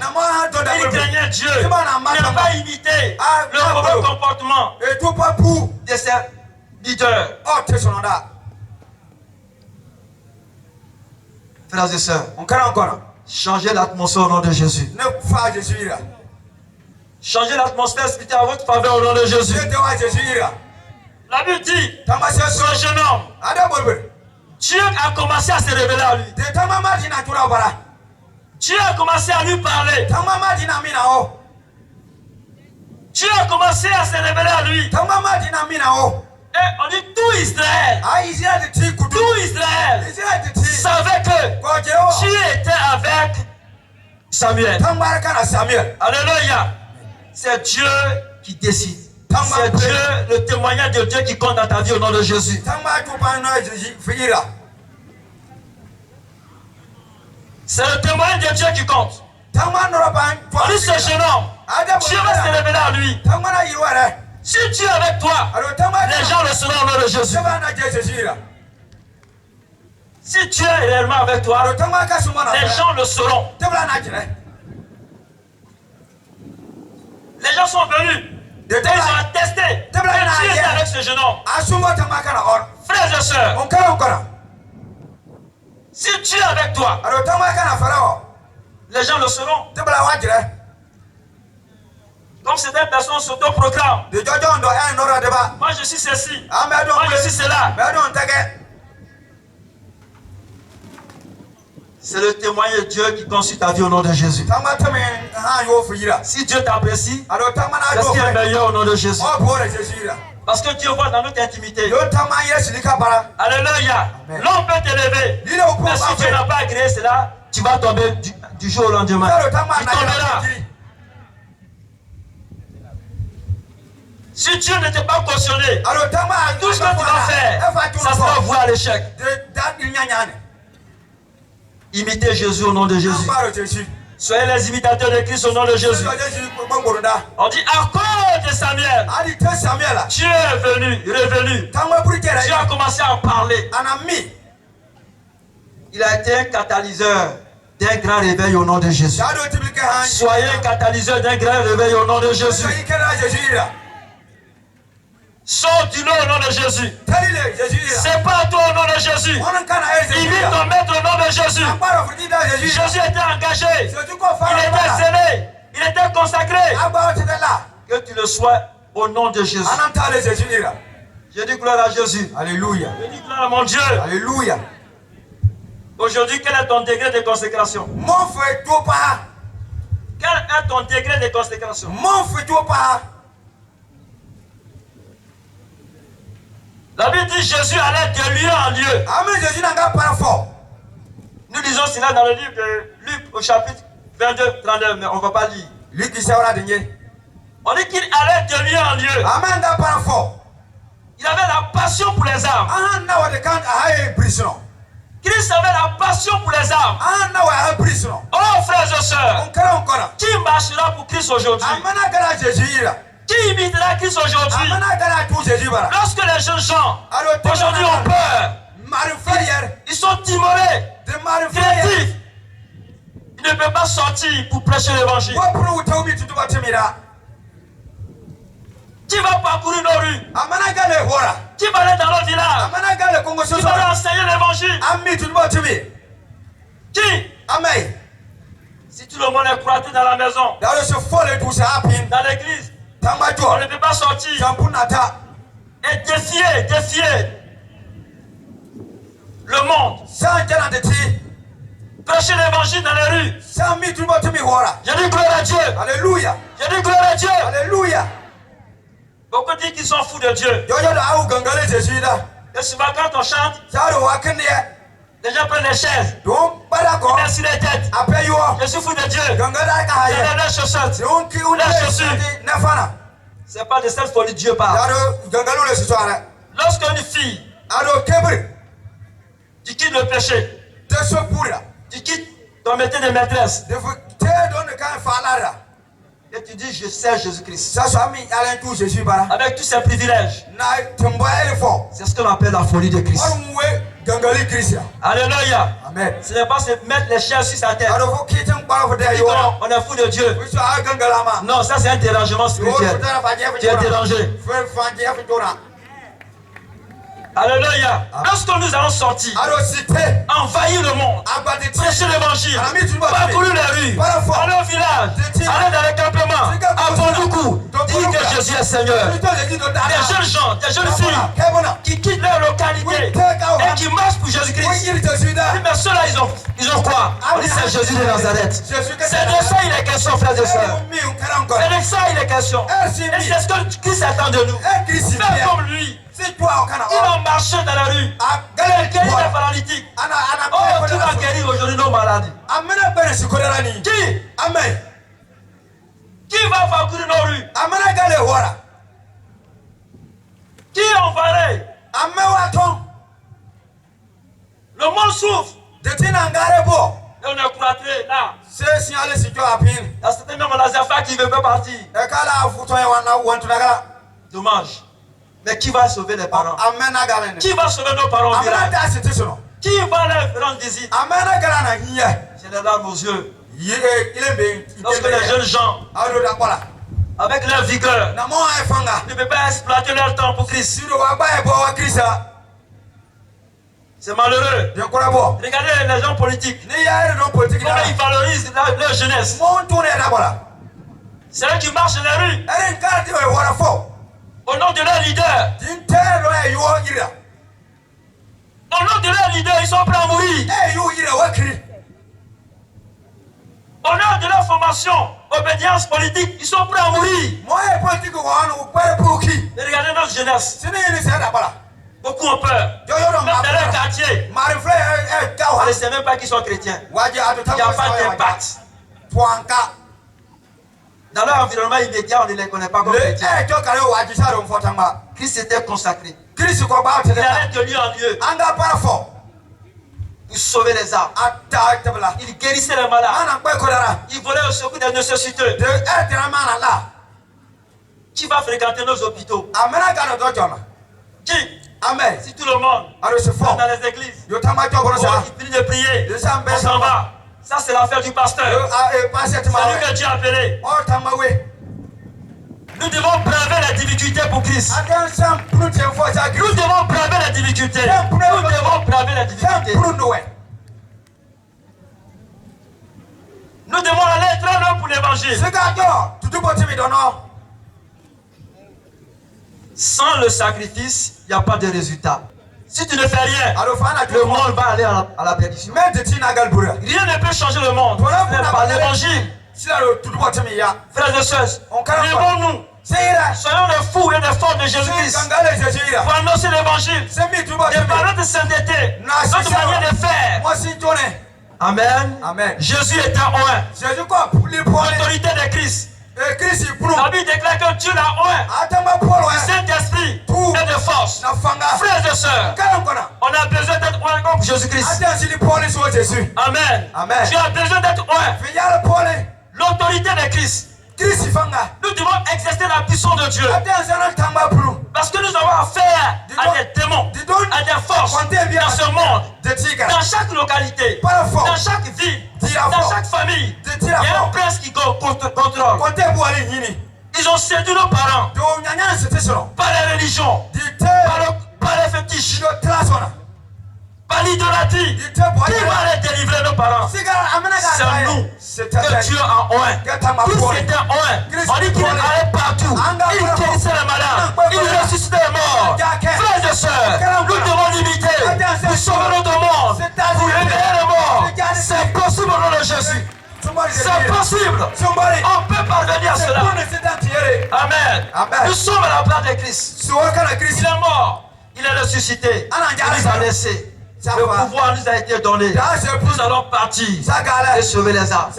il craignait Dieu. Il n'a pas imité le mauvais comportement de ses leaders. Frères et sœurs, Changez l'atmosphère au nom de Jésus. ne fa Jésus ira. Changez l'atmosphère spirituelle à votre faveur au nom de Jésus. Ne te wa Jésus ira. La Bible dit, Tama se so. ce jeune homme, Ada bolbe. Dieu a commencé à se révéler à lui. De tama ma dina tura bara. Dieu a commencé à lui parler. Tama ma dina mina o. Dieu a commencé à se révéler à lui. Tama ma dina mina o. Et on dit tout Israël, A Israël de ti kudu. tout Israël Israël de ti. savait que Ko je o. Dieu était avec Samuel. Tamba kana Samuel. Alléluia. C'est Dieu qui décide. C'est Dieu, le témoignage de Dieu qui compte dans ta vie au nom de Jésus. Tamba tu pa no Jésus fira. C'est le témoignage de Dieu qui compte. Tamba no ba On dit ce jeune homme, Dieu va se révéler à lui. Tamba na yiware. Si Dieu est avec toi, Alo tamba les gens le sauront au nom de Jésus. Tamba na Jésus ira. Si Dieu est réellement avec toi, Alo tamba ka suma na. les gens le sauront. Tamba na jire. Les gens sont venus. De Et ils ont attesté que Dieu était avec ce jeune homme. Asuma tamba kana or. Frères et sœurs, On kara. si Dieu est avec toi, Alo tamba kana farao. les gens le sauront. Tamba wa jire. Comme certaines personnes s'autoproclament. De jojo ndo en nora de ba. Moi je suis ceci. Amedo. Moi je suis cela. Medo ntege. C'est le témoignage de Dieu qui consulte ta vie au nom de Jésus. Tamba tame ha yo fira. Si Dieu t'apprécie, Alo tamba na c'est ce do. qui est meilleur au nom de Jésus. Oh pour Jésus ira. Parce que Dieu voit dans notre intimité. Yo tamba Yesu lika bara. Alléluia. Amen. L'homme peut t'élever. Il est au Mais si Dieu n'a pas agréé cela, tu vas tomber du jour au lendemain. Alo tamba Tu na tomberas. Jésus. Si Dieu ne t'a pas cautionné, Alo tamba tout ce que tu vas faire, ça sera voué à l'échec. De dat nyanyane. Imitez Jésus au nom de Jésus. Ambaro Jésus. Soyez les imitateurs de Christ au nom de Jésus. Jésus bongoronda. On dit à cause de Samuel, Ali te Samuel. Dieu est venu, revenu. Tamba purikera. Dieu a commencé à parler. Anami. Il a été un catalyseur d'un grand réveil au nom de Jésus. Dado tibilike han. Soyez un catalyseur d'un grand réveil au nom de Jésus. Jésus kera Jésus ira. Sors du nom au nom de Jésus. Talile Jésus ira. C'est pas toi au nom de Jésus. On kana Jésus. Imite ton maître au nom de Jésus. Ambaro fudida Jésus. Jésus était engagé. Jésus ko Il fara. était zélé. Il était consacré. Ambaro tedela. Que tu le sois au nom de Jésus. Anantale Jésus ira. Je dis gloire à Jésus. Alléluia. Je dis gloire à mon Dieu. Alléluia. Aujourd'hui, quel est ton degré de consécration? Mon feu to pa. Quel est ton degré de consécration? Mon feu to pa. La Bible dit Jésus allait de lieu en lieu. Amen Jésus nanga para fort. Nous lisons cela dans le livre de Luc au chapitre 22, 39, mais on ne va pas lire. Lui qui sera denye. On dit qu'il allait de lieu en lieu. Amen nanga para fort. Il avait la passion pour les âmes. Ah na wa de kan ahaye prison. Christ avait la passion pour les âmes. Ah na wa ahaye prison. Oh frères et sœurs, On kara encore. qui marchera pour Christ aujourd'hui? Amana kara Jésus ira. Qui imitera Christ aujourd'hui? Amana kara tout Jésus bara. Lorsque les jeunes gens aujourd'hui ont peur, Mari frère. ils sont timorés, De mari frère. créatifs. Ils ne peuvent pas sortir pour prêcher l'évangile. Wa pro utawmi tutu batimira. Qui va parcourir nos rues? Amana gale hora. Qui va aller dans nos villages? Amana gale kongo Qui va soso. leur enseigner l'évangile? Ami tutu batimi. Qui? Amen. Si tout le monde est croité dans la maison, Dans le se folle tout ça apin. dans l'église, Tamba on jo. ne peut pas sortir Jampunata. et défier le monde. Sans jana de ti. Prêcher l'évangile dans les rues. Sans mi tutu batimi hora. Je dis gloire à Dieu. Alléluia. Je dis gloire à Dieu. Alléluia. Beaucoup disent qu'ils sont fous de Dieu. Yo yo da au gangale Jésus da. Et souvent quand on chante, Saro wakene. les gens prennent les chaises. Donc barako. Merci les têtes. Appelle yo. Je suis fou de Dieu. Gangala ka Il y haye. a des chaussettes. Donc ki une Les chaussures. nafana. C'est pas de cette folie Dieu parle. Saro gangalo le soir. Lorsqu'une fille, Ado kebre. tu quittes le péché, De so pura. tu quittes ton métier de maîtresse, De fu te don kan falara. et tu dis je sers Jésus-Christ. Ça soit mis à l'entour Jésus bara. Avec tous ses privilèges. Na tumba ele fort. C'est ce qu'on appelle la folie de Christ. Orumwe gangali Christian. Alléluia. Amen. Ce n'est pas se mettre les chaises sur sa tête. Ado fo kitan bara fo de Dis yo. donc, on est fou de Dieu. Wiso a gangalama. Non, ça c'est un dérangement Yo spirituel. fo tara fa je Tu es dérangé. Fo fa je fa jona. Alléluia. Lorsque nous allons sortir, envahir le monde, prêcher l'évangile, parcourir les rues, aller au village, aller dans les campements, à Bondoukou, dire que Jésus est Seigneur. Des jeunes gens, des jeunes filles qui quittent leur localité et qui marchent pour Jésus-Christ. Mais ceux-là, ils ont quoi? On dit c'est Jésus de Nazareth. C'est de ça il est question, frères et sœurs. C'est de ça il est question. Et c'est ce que Christ attend de nous. Faire comme lui. Il a marché dans la rue. Il a guéri les paralytiques. Oh, tu vas guérir aujourd'hui nos maladies. Qui? Amen. Qui va parcourir nos rues? Qui enverrait? Le monde souffre. Et on est cloîtré là. Il y a certains même Lazare qui ne veut pas partir. Dommage. Mais qui va sauver les parents? Qui va sauver nos parents au village? Qui va leur rendre visite? C'est les larmes aux yeux. Lorsque les jeunes gens, avec leur vigueur, ne peuvent pas exploiter leur temps pour Christ. C'est malheureux. Regardez les gens politiques. Comment ils valorisent leur jeunesse. C'est eux qui marchent dans les rues. Au nom de leur leader. Au nom de leur leader, ils sont prêts à mourir. Au nom de leur formation, obédience politique, ils sont prêts à mourir. Et regardez notre jeunesse. Beaucoup ont peur. Même dans leur quartier. On ne sait même pas qu'ils sont chrétiens. Il n'y a pas d'impact. Dans leur environnement immédiat, on ne les connaît pas comme chrétiens. Christ était consacré. Il allait de lieu en lieu pour sauver les âmes. Il guérissait les malades. Il volait au secours des nécessiteux. Qui va fréquenter nos hôpitaux? Qui? Amen. Si tout le monde va dans les églises, il finit de prier, on s'en va. Ça, c'est l'affaire du pasteur. C'est lui que Dieu a appelé. Nous devons braver les difficultés pour Christ. Nous devons braver les difficultés. Nous devons braver les difficultés. Nous devons aller très loin pour l'évangile. Sans le sacrifice, il n'y a pas de résultat. Si tu ne fais rien, le monde va aller à la perdition. Rien ne peut changer le monde. Par l'évangile. Frères et sœurs, levons-nous. Soyons les fous et les forts de Jésus-Christ pour annoncer l'évangile. Et par notre sainteté, notre manière de faire. Amen. Jésus est un oint. L'autorité de Christ. La Bible déclare que Dieu l'a oint. Du Saint-Esprit et de force. Frères et sœurs, on a besoin d'être oint comme Jésus-Christ. Amen. Tu as besoin d'être oint. L'autorité de Christ. Nous devons exercer la puissance de Dieu. Parce que nous avons affaire à des démons, à des forces dans ce monde, dans chaque localité, dans chaque ville, dans chaque famille. Il y a un prince qui contrôle. Ils ont séduit nos parents par les religions, par les fétiches, par l'idolâtrie. Qui va les délivrer, nos parents? C'est nous que Dieu a oint. Christ était oint. On dit qu'il allait partout. Il guérissait les malades. Il ressuscitait les morts. Frères et sœurs, nous devons l'imiter pour sauver notre monde, pour réveiller les morts. C'est possible au nom de Jésus. C'est possible. On peut parvenir à cela. Amen. Nous sommes à la place de Christ. Il est mort. Il est ressuscité. Il nous a laissé. Le pouvoir nous a été donné. Nous allons partir et sauver les âmes.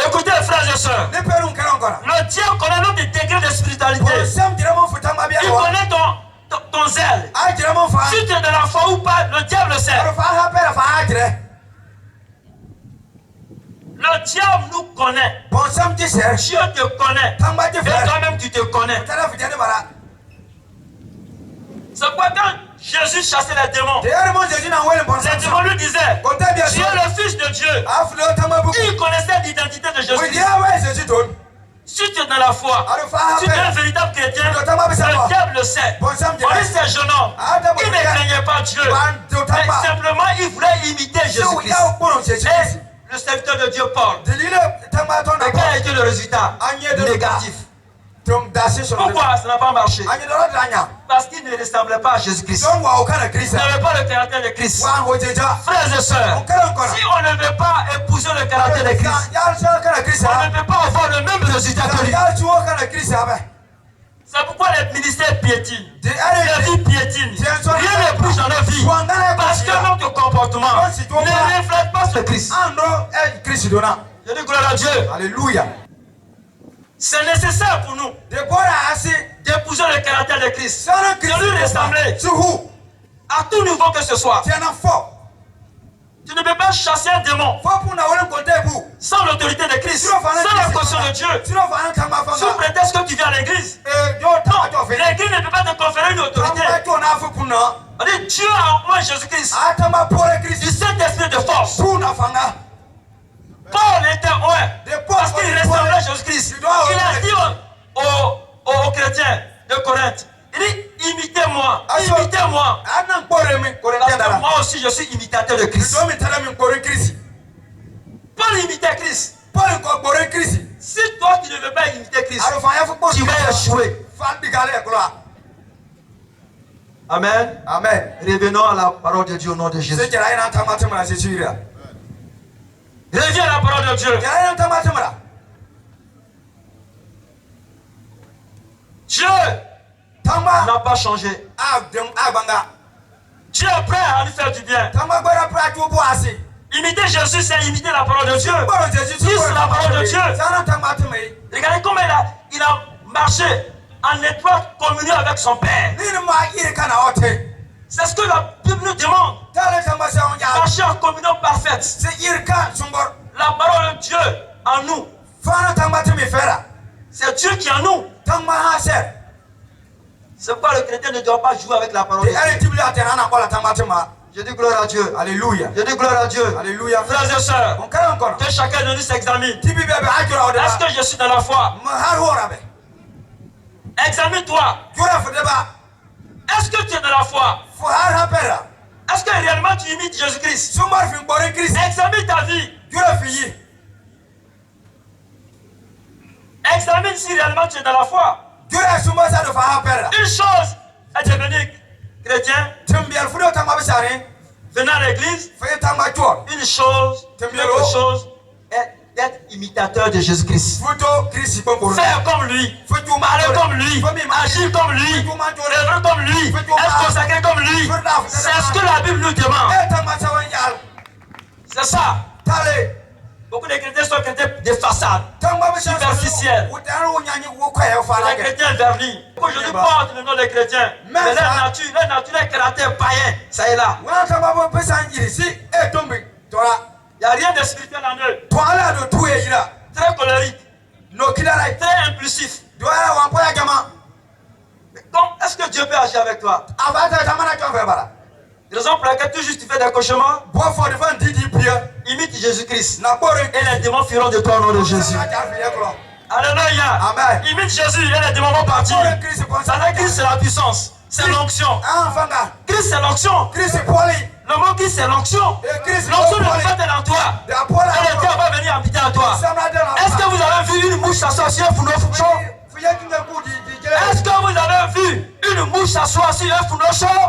Écoutez, frères et sœurs, le diable connaît notre degré de spiritualité. Il connaît ton zèle. Si tu es de la foi ou pas, le diable le sait. Le diable nous connaît. Dieu te connaît. Et toi-même tu te connais. C'est pourquoi quand Jésus chassait les démons, les démons lui disaient, tu es le fils de Dieu. Il connaissait l'identité de Jésus. Si Si tu es dans la foi, si tu es un véritable chrétien, le diable le sait. On dit c'est un jeune homme. Il ne craignait pas Dieu. Mais simplement, il voulait imiter Jésus-Christ. Et le serviteur de Dieu Paul. Et quel a été le résultat? Négatif. Pourquoi ça n'a pas marché? Parce qu'il ne ressemblait pas à Jésus-Christ. Il n'avait pas le caractère de Christ. Frères et sœurs, si on ne veut pas épouser le caractère de Christ, on ne peut pas avoir le même résultat que lui. C'est pourquoi les ministères piétinent, les vies piétinent. Rien ne bouge dans nos vies. Parce que notre comportement ne reflète pas ce Christ. Je dis gloire à Dieu. Alléluia. C'est nécessaire pour nous d'épouser le caractère de Christ, de lui ressembler à tout niveau que ce soit. Tu ne peux pas chasser un démon sans l'autorité de Christ, sans la caution de Dieu, sous prétexte que tu viens à l'église. Non, l'église ne peut pas te conférer une autorité. On dit Dieu a envoyé Jésus-Christ du Saint-Esprit de force. Paul était parce qu'il ressemblait à Jésus-Christ. Il a dit aux chrétiens de Corinthe, il dit imitez-moi, imitez-moi. Parce que moi aussi je suis imitateur de Christ. Paul imitait Christ. Si toi tu ne veux pas imiter Christ, tu vas échouer. Amen. Amen. Revenons à la parole de Dieu au nom de Jésus. Reviens à la parole de Dieu. Dieu n'a pas changé. Dieu est prêt à nous faire du bien. Imiter Jésus, c'est imiter la parole de Dieu. Suivre la parole de Dieu. Regardez comment il a marché en étroite communion avec son Père. C'est ce que la Bible nous demande. Marcher en communion parfaite. La parole de Dieu en nous. C'est Dieu qui est en nous. C'est pourquoi le chrétien ne doit pas jouer avec la parole de Dieu. Je dis gloire à Dieu. Alléluia. Je dis gloire à Dieu. Alléluia. Frères et sœurs, que chacun de nous s'examine. Est-ce que je suis dans la foi? Examine-toi. Est-ce que tu es dans la foi? Est-ce que réellement tu imites Jésus-Christ? Examine ta vie. Examine si réellement tu es dans la foi. Une chose est devenir chrétien, venant à l'église. Une chose, autre chose est d'être imitateur de Jésus-Christ. Faire comme lui, parler comme lui, agir comme lui, œuvrer comme lui, être consacré comme lui. C'est ce que la Bible nous demande. C'est ça. Beaucoup de chrétiens sont chrétiens de façade, superficiels. Les chrétiens vernis. Aujourd'hui, porte le nom des chrétiens. Mais leur nature, leur caractère païen, ça est là. Il n'y a rien de spirituel en eux. Très colérique, très impulsif. Donc, est-ce que Dieu peut agir avec toi? Raison pour laquelle toujours tu fais des cauchemars, imite Jésus-Christ. Et les démons fuiront de toi au nom de Jésus. Alléluia. Amen. Imite Jésus et les démons vont partir. Ça veut dire Christ c'est la puissance, c'est l'onction. Christ c'est l'onction. Le mot Christ c'est l'onction. L'onction ne peut pas être en toi. Et le diable va venir habiter en toi. Est-ce que vous avez vu une mouche s'asseoir sur un fourneau chaud? Est-ce que vous avez vu une mouche s'asseoir sur un fourneau chaud?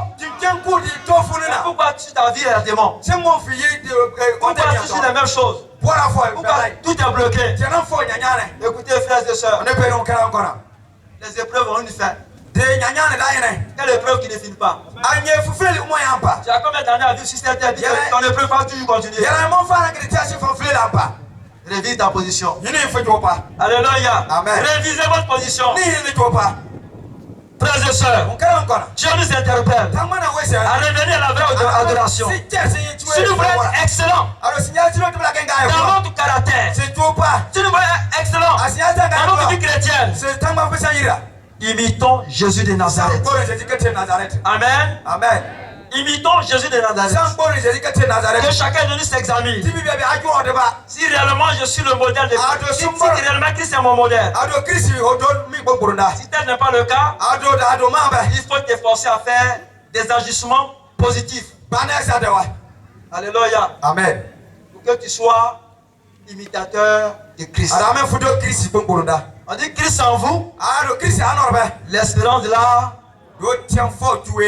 Pourquoi ta vie est un démon? Pourquoi tu dis les mêmes choses? Pourquoi tout est bloqué? Écoutez frères et sœurs, les épreuves ont une fin. Quelle épreuve qui ne finit pas? Tu as combien d'années à vivre sur cette terre? Ton épreuve va toujours continuer. Révise ta position. Alléluia. Amen. Révisez votre position. Frères et sœurs, Dieu nous interpelle à revenir à la vraie adoration. Si nous voulons être excellents dans notre caractère, si nous voulons être excellents dans notre vie chrétienne, imitons Jésus de Nazareth. Amen. Amen. Amen. Imitons Jésus de Nazareth. Que chacun de nous s'examine. Si réellement je suis le modèle de Christ, si réellement Christ est mon modèle, si tel n'est pas le cas, il faut t'efforcer à faire des agissements positifs. Alléluia. Amen. Pour que tu sois imitateur de Christ. On dit Christ en vous, l'espérance de la...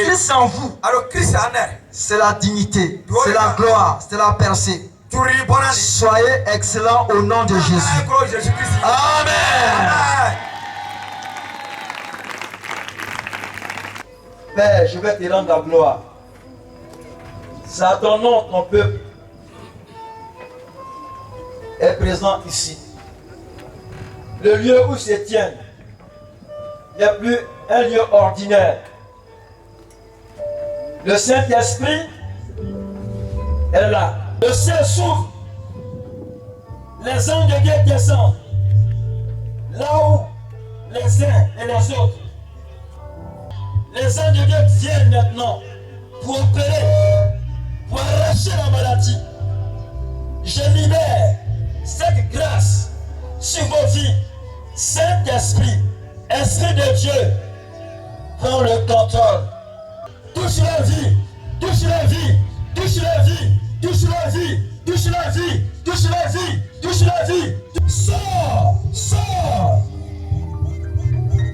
Christ en vous, c'est la dignité, c'est la gloire, c'est la percée. Soyez excellents au nom de Jésus. Amen. Père, je vais te rendre la gloire. C'est à ton nom ton peuple est présent ici. Le lieu où se tiennent n'est plus un lieu ordinaire. Le Saint-Esprit est là. Le ciel s'ouvre. Les anges de Dieu descendent. Là où les uns et les autres. Les anges de Dieu viennent maintenant pour opérer, pour arracher la maladie. Je libère cette grâce sur vos vies. Saint-Esprit, Esprit de Dieu, prends le contrôle. Touche la vie, touche la vie, touche la vie, touche la vie, touche la vie, touche la vie, touche la vie. Sors, sors.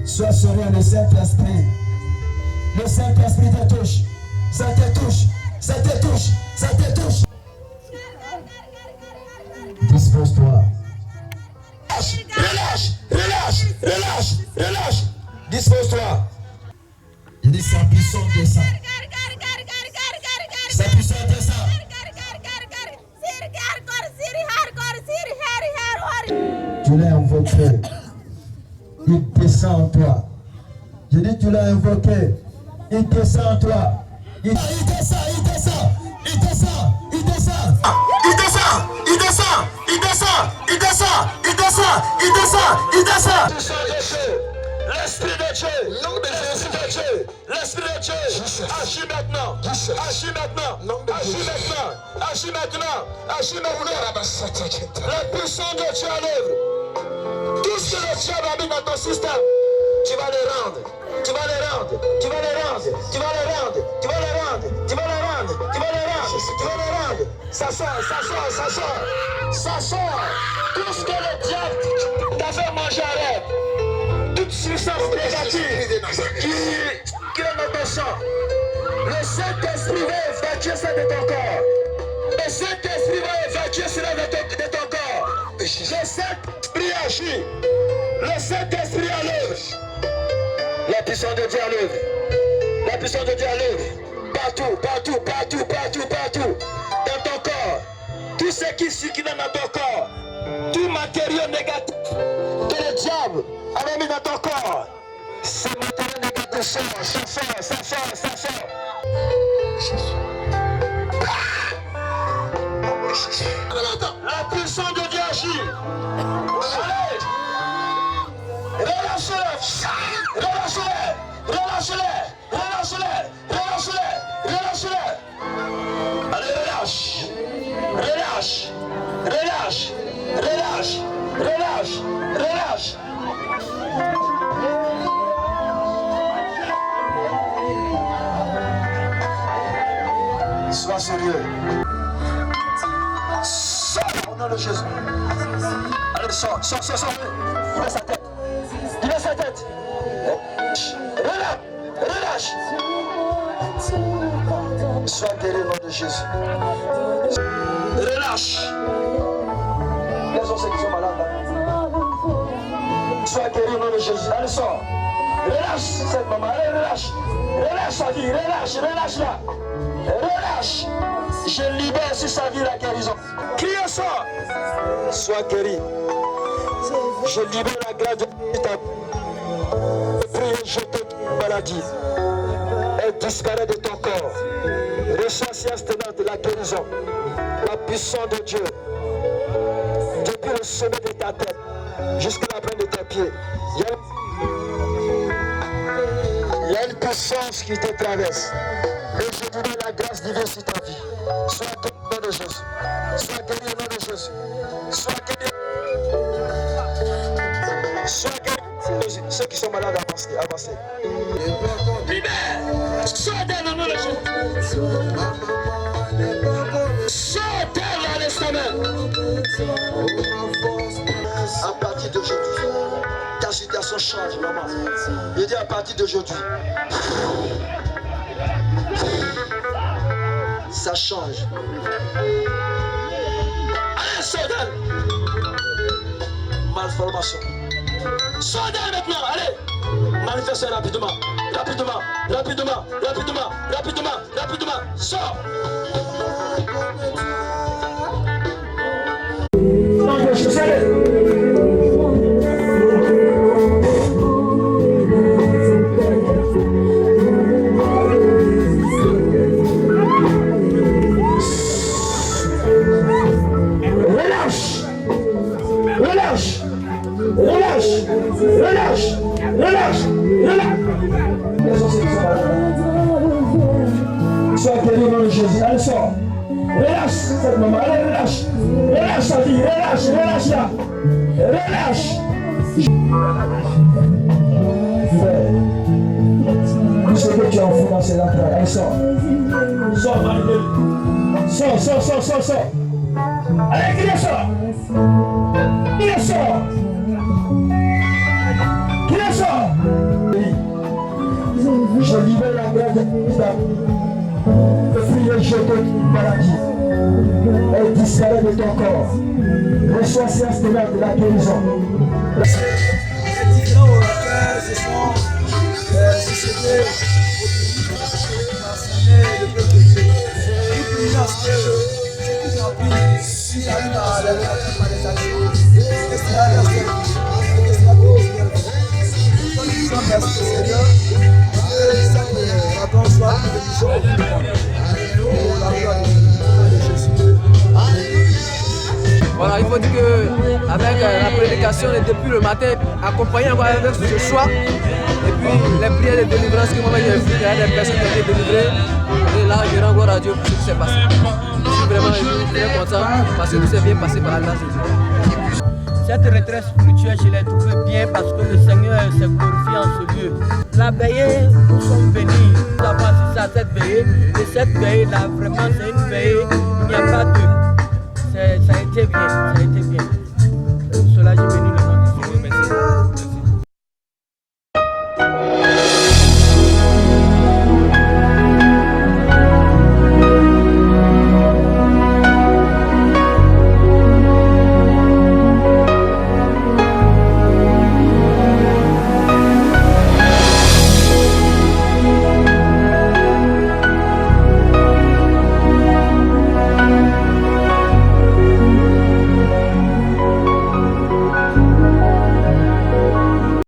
Sois serein, le Saint-Esprit. Le Saint-Esprit te touche. Ça te touche, ça te touche, ça te touche. Dispose-toi. Relâche, relâche, relâche, relâche. Dispose-toi. Il dit sa puissance descend. Sa puissance descend. Tu l'as invoqué. Il descend en toi. Je dis tu l'as invoqué. Il descend en toi. Il descend, il descend, il descend, il descend. Il descend, il descend, il descend, il descend, il descend, il descend, il descend. L'Esprit de Dieu, l'Esprit de Dieu, l'Esprit de Dieu, agis maintenant, agis maintenant, agis maintenant, agis maintenant, agis maintenant. La puissance de Dieu à l'œuvre. Tout ce que le diable a mis dans ton système, tu vas le rendre, tu vas le rendre, tu vas le rendre, tu vas le rendre, tu vas le rendre, tu vas le rendre, tu vas le rendre, tu vas le rendre. Ça sort, ça sort, ça sort, ça sort. Tout ce que le diable t'a fait manger à rêve. Toute substance négative qui est dans ton sang. Le Saint-Esprit va évacuer ça de ton corps. Le Saint-Esprit va évacuer cela de ton corps. Le Saint-Esprit agit. Le Saint-Esprit à l'œuvre. La puissance de Dieu à l'œuvre. La puissance de Dieu à l'œuvre. Partout, partout, partout, partout, partout. Dans ton corps. Tout ce qui circule dans ton corps. Tout matériau négatif que le diable a mis dans ton corps. Ce matériau négatif sort, ça sort, ça sort, ça sort. La puissance de Dieu agit. Allez. Relâchez-les. Relâchez-les. Relâchez-les. Relâchez-les. Relâchez-les. Relâchez-les. Allez, relâche. Relâche. Relâche. Relâche. Relâche. Relâche. Sois sérieux. Sors au nom de Jésus. Allez, sors, sors, sors, sors. Il met sa tête. Il met sa tête. Relâche. Relâche. Sois guéri au nom de Jésus. Relâche. Les autres qui sont malades là. Sois guéri au nom de Jésus. Allez, sors. Relâche cette maman. Allez, relâche. Relâche sa vie. Relâche. Relâche-la. Relâche. Je libère sur sa vie la guérison. Crie au sort. Sois guéri. Je libère la grâce de ta vie. Je te maladie. Elle disparaît de ton corps. Reçois si instant de la guérison. La puissance de Dieu. Depuis le sommet de ta tête jusqu'à la pointe de tes pieds. Il y a une puissance qui te traverse. Et je voudrais la grâce divine sur ta vie. Sois guéri au nom de Jésus. Sois guéri au nom de Jésus. Sois guéri. Sois guéri. Ceux qui sont malades, avancez, avancez. Libère. Sortez au nom de Jésus. Sortez à l'instant même. À partir d'aujourd'hui, ta situation change, maman. Je dis à partir d'aujourd'hui. Ça change. Allez, Sodan! Malformation. Sodan maintenant, allez! Manifestez rapidement, rapidement, rapidement, rapidement, rapidement, rapidement. Sors! Relâche, relâche, relâche. Sois guéri au nom de Jésus. Allez, sors. Relâche cette maman. Allez, relâche. Relâche ta vie. Relâche, relâche là. Relâche. Ce que tu as enfoui dans ces entrailles. Allez, sors. Sors, Marie-Lélie. Sors, sors, sors, sors, sors. Allez, qu'il sort. Il sort. Qu'il sort. Je libère la grève depuis le jeu de maladie. Elle disparaît de ton corps. Reçois séance de la guérison. Voilà, il faut dire que avec la prédication depuis le matin, accompagné encore avec ce choix, et puis les prières de délivrance que moi j'ai vu, il y a des personnes qui ont été délivrées, et là je rends gloire à Dieu pour ce qui s'est passé. Je suis vraiment très content parce que tout s'est bien passé par la grâce de Dieu. Cette retraite spirituelle, je l'ai trouvée bien parce que le Seigneur s'est glorifié en ce lieu. La veillée, nous sommes venus, nous avons assisté à cette veillée, et cette veillée-là, vraiment, c'est une veillée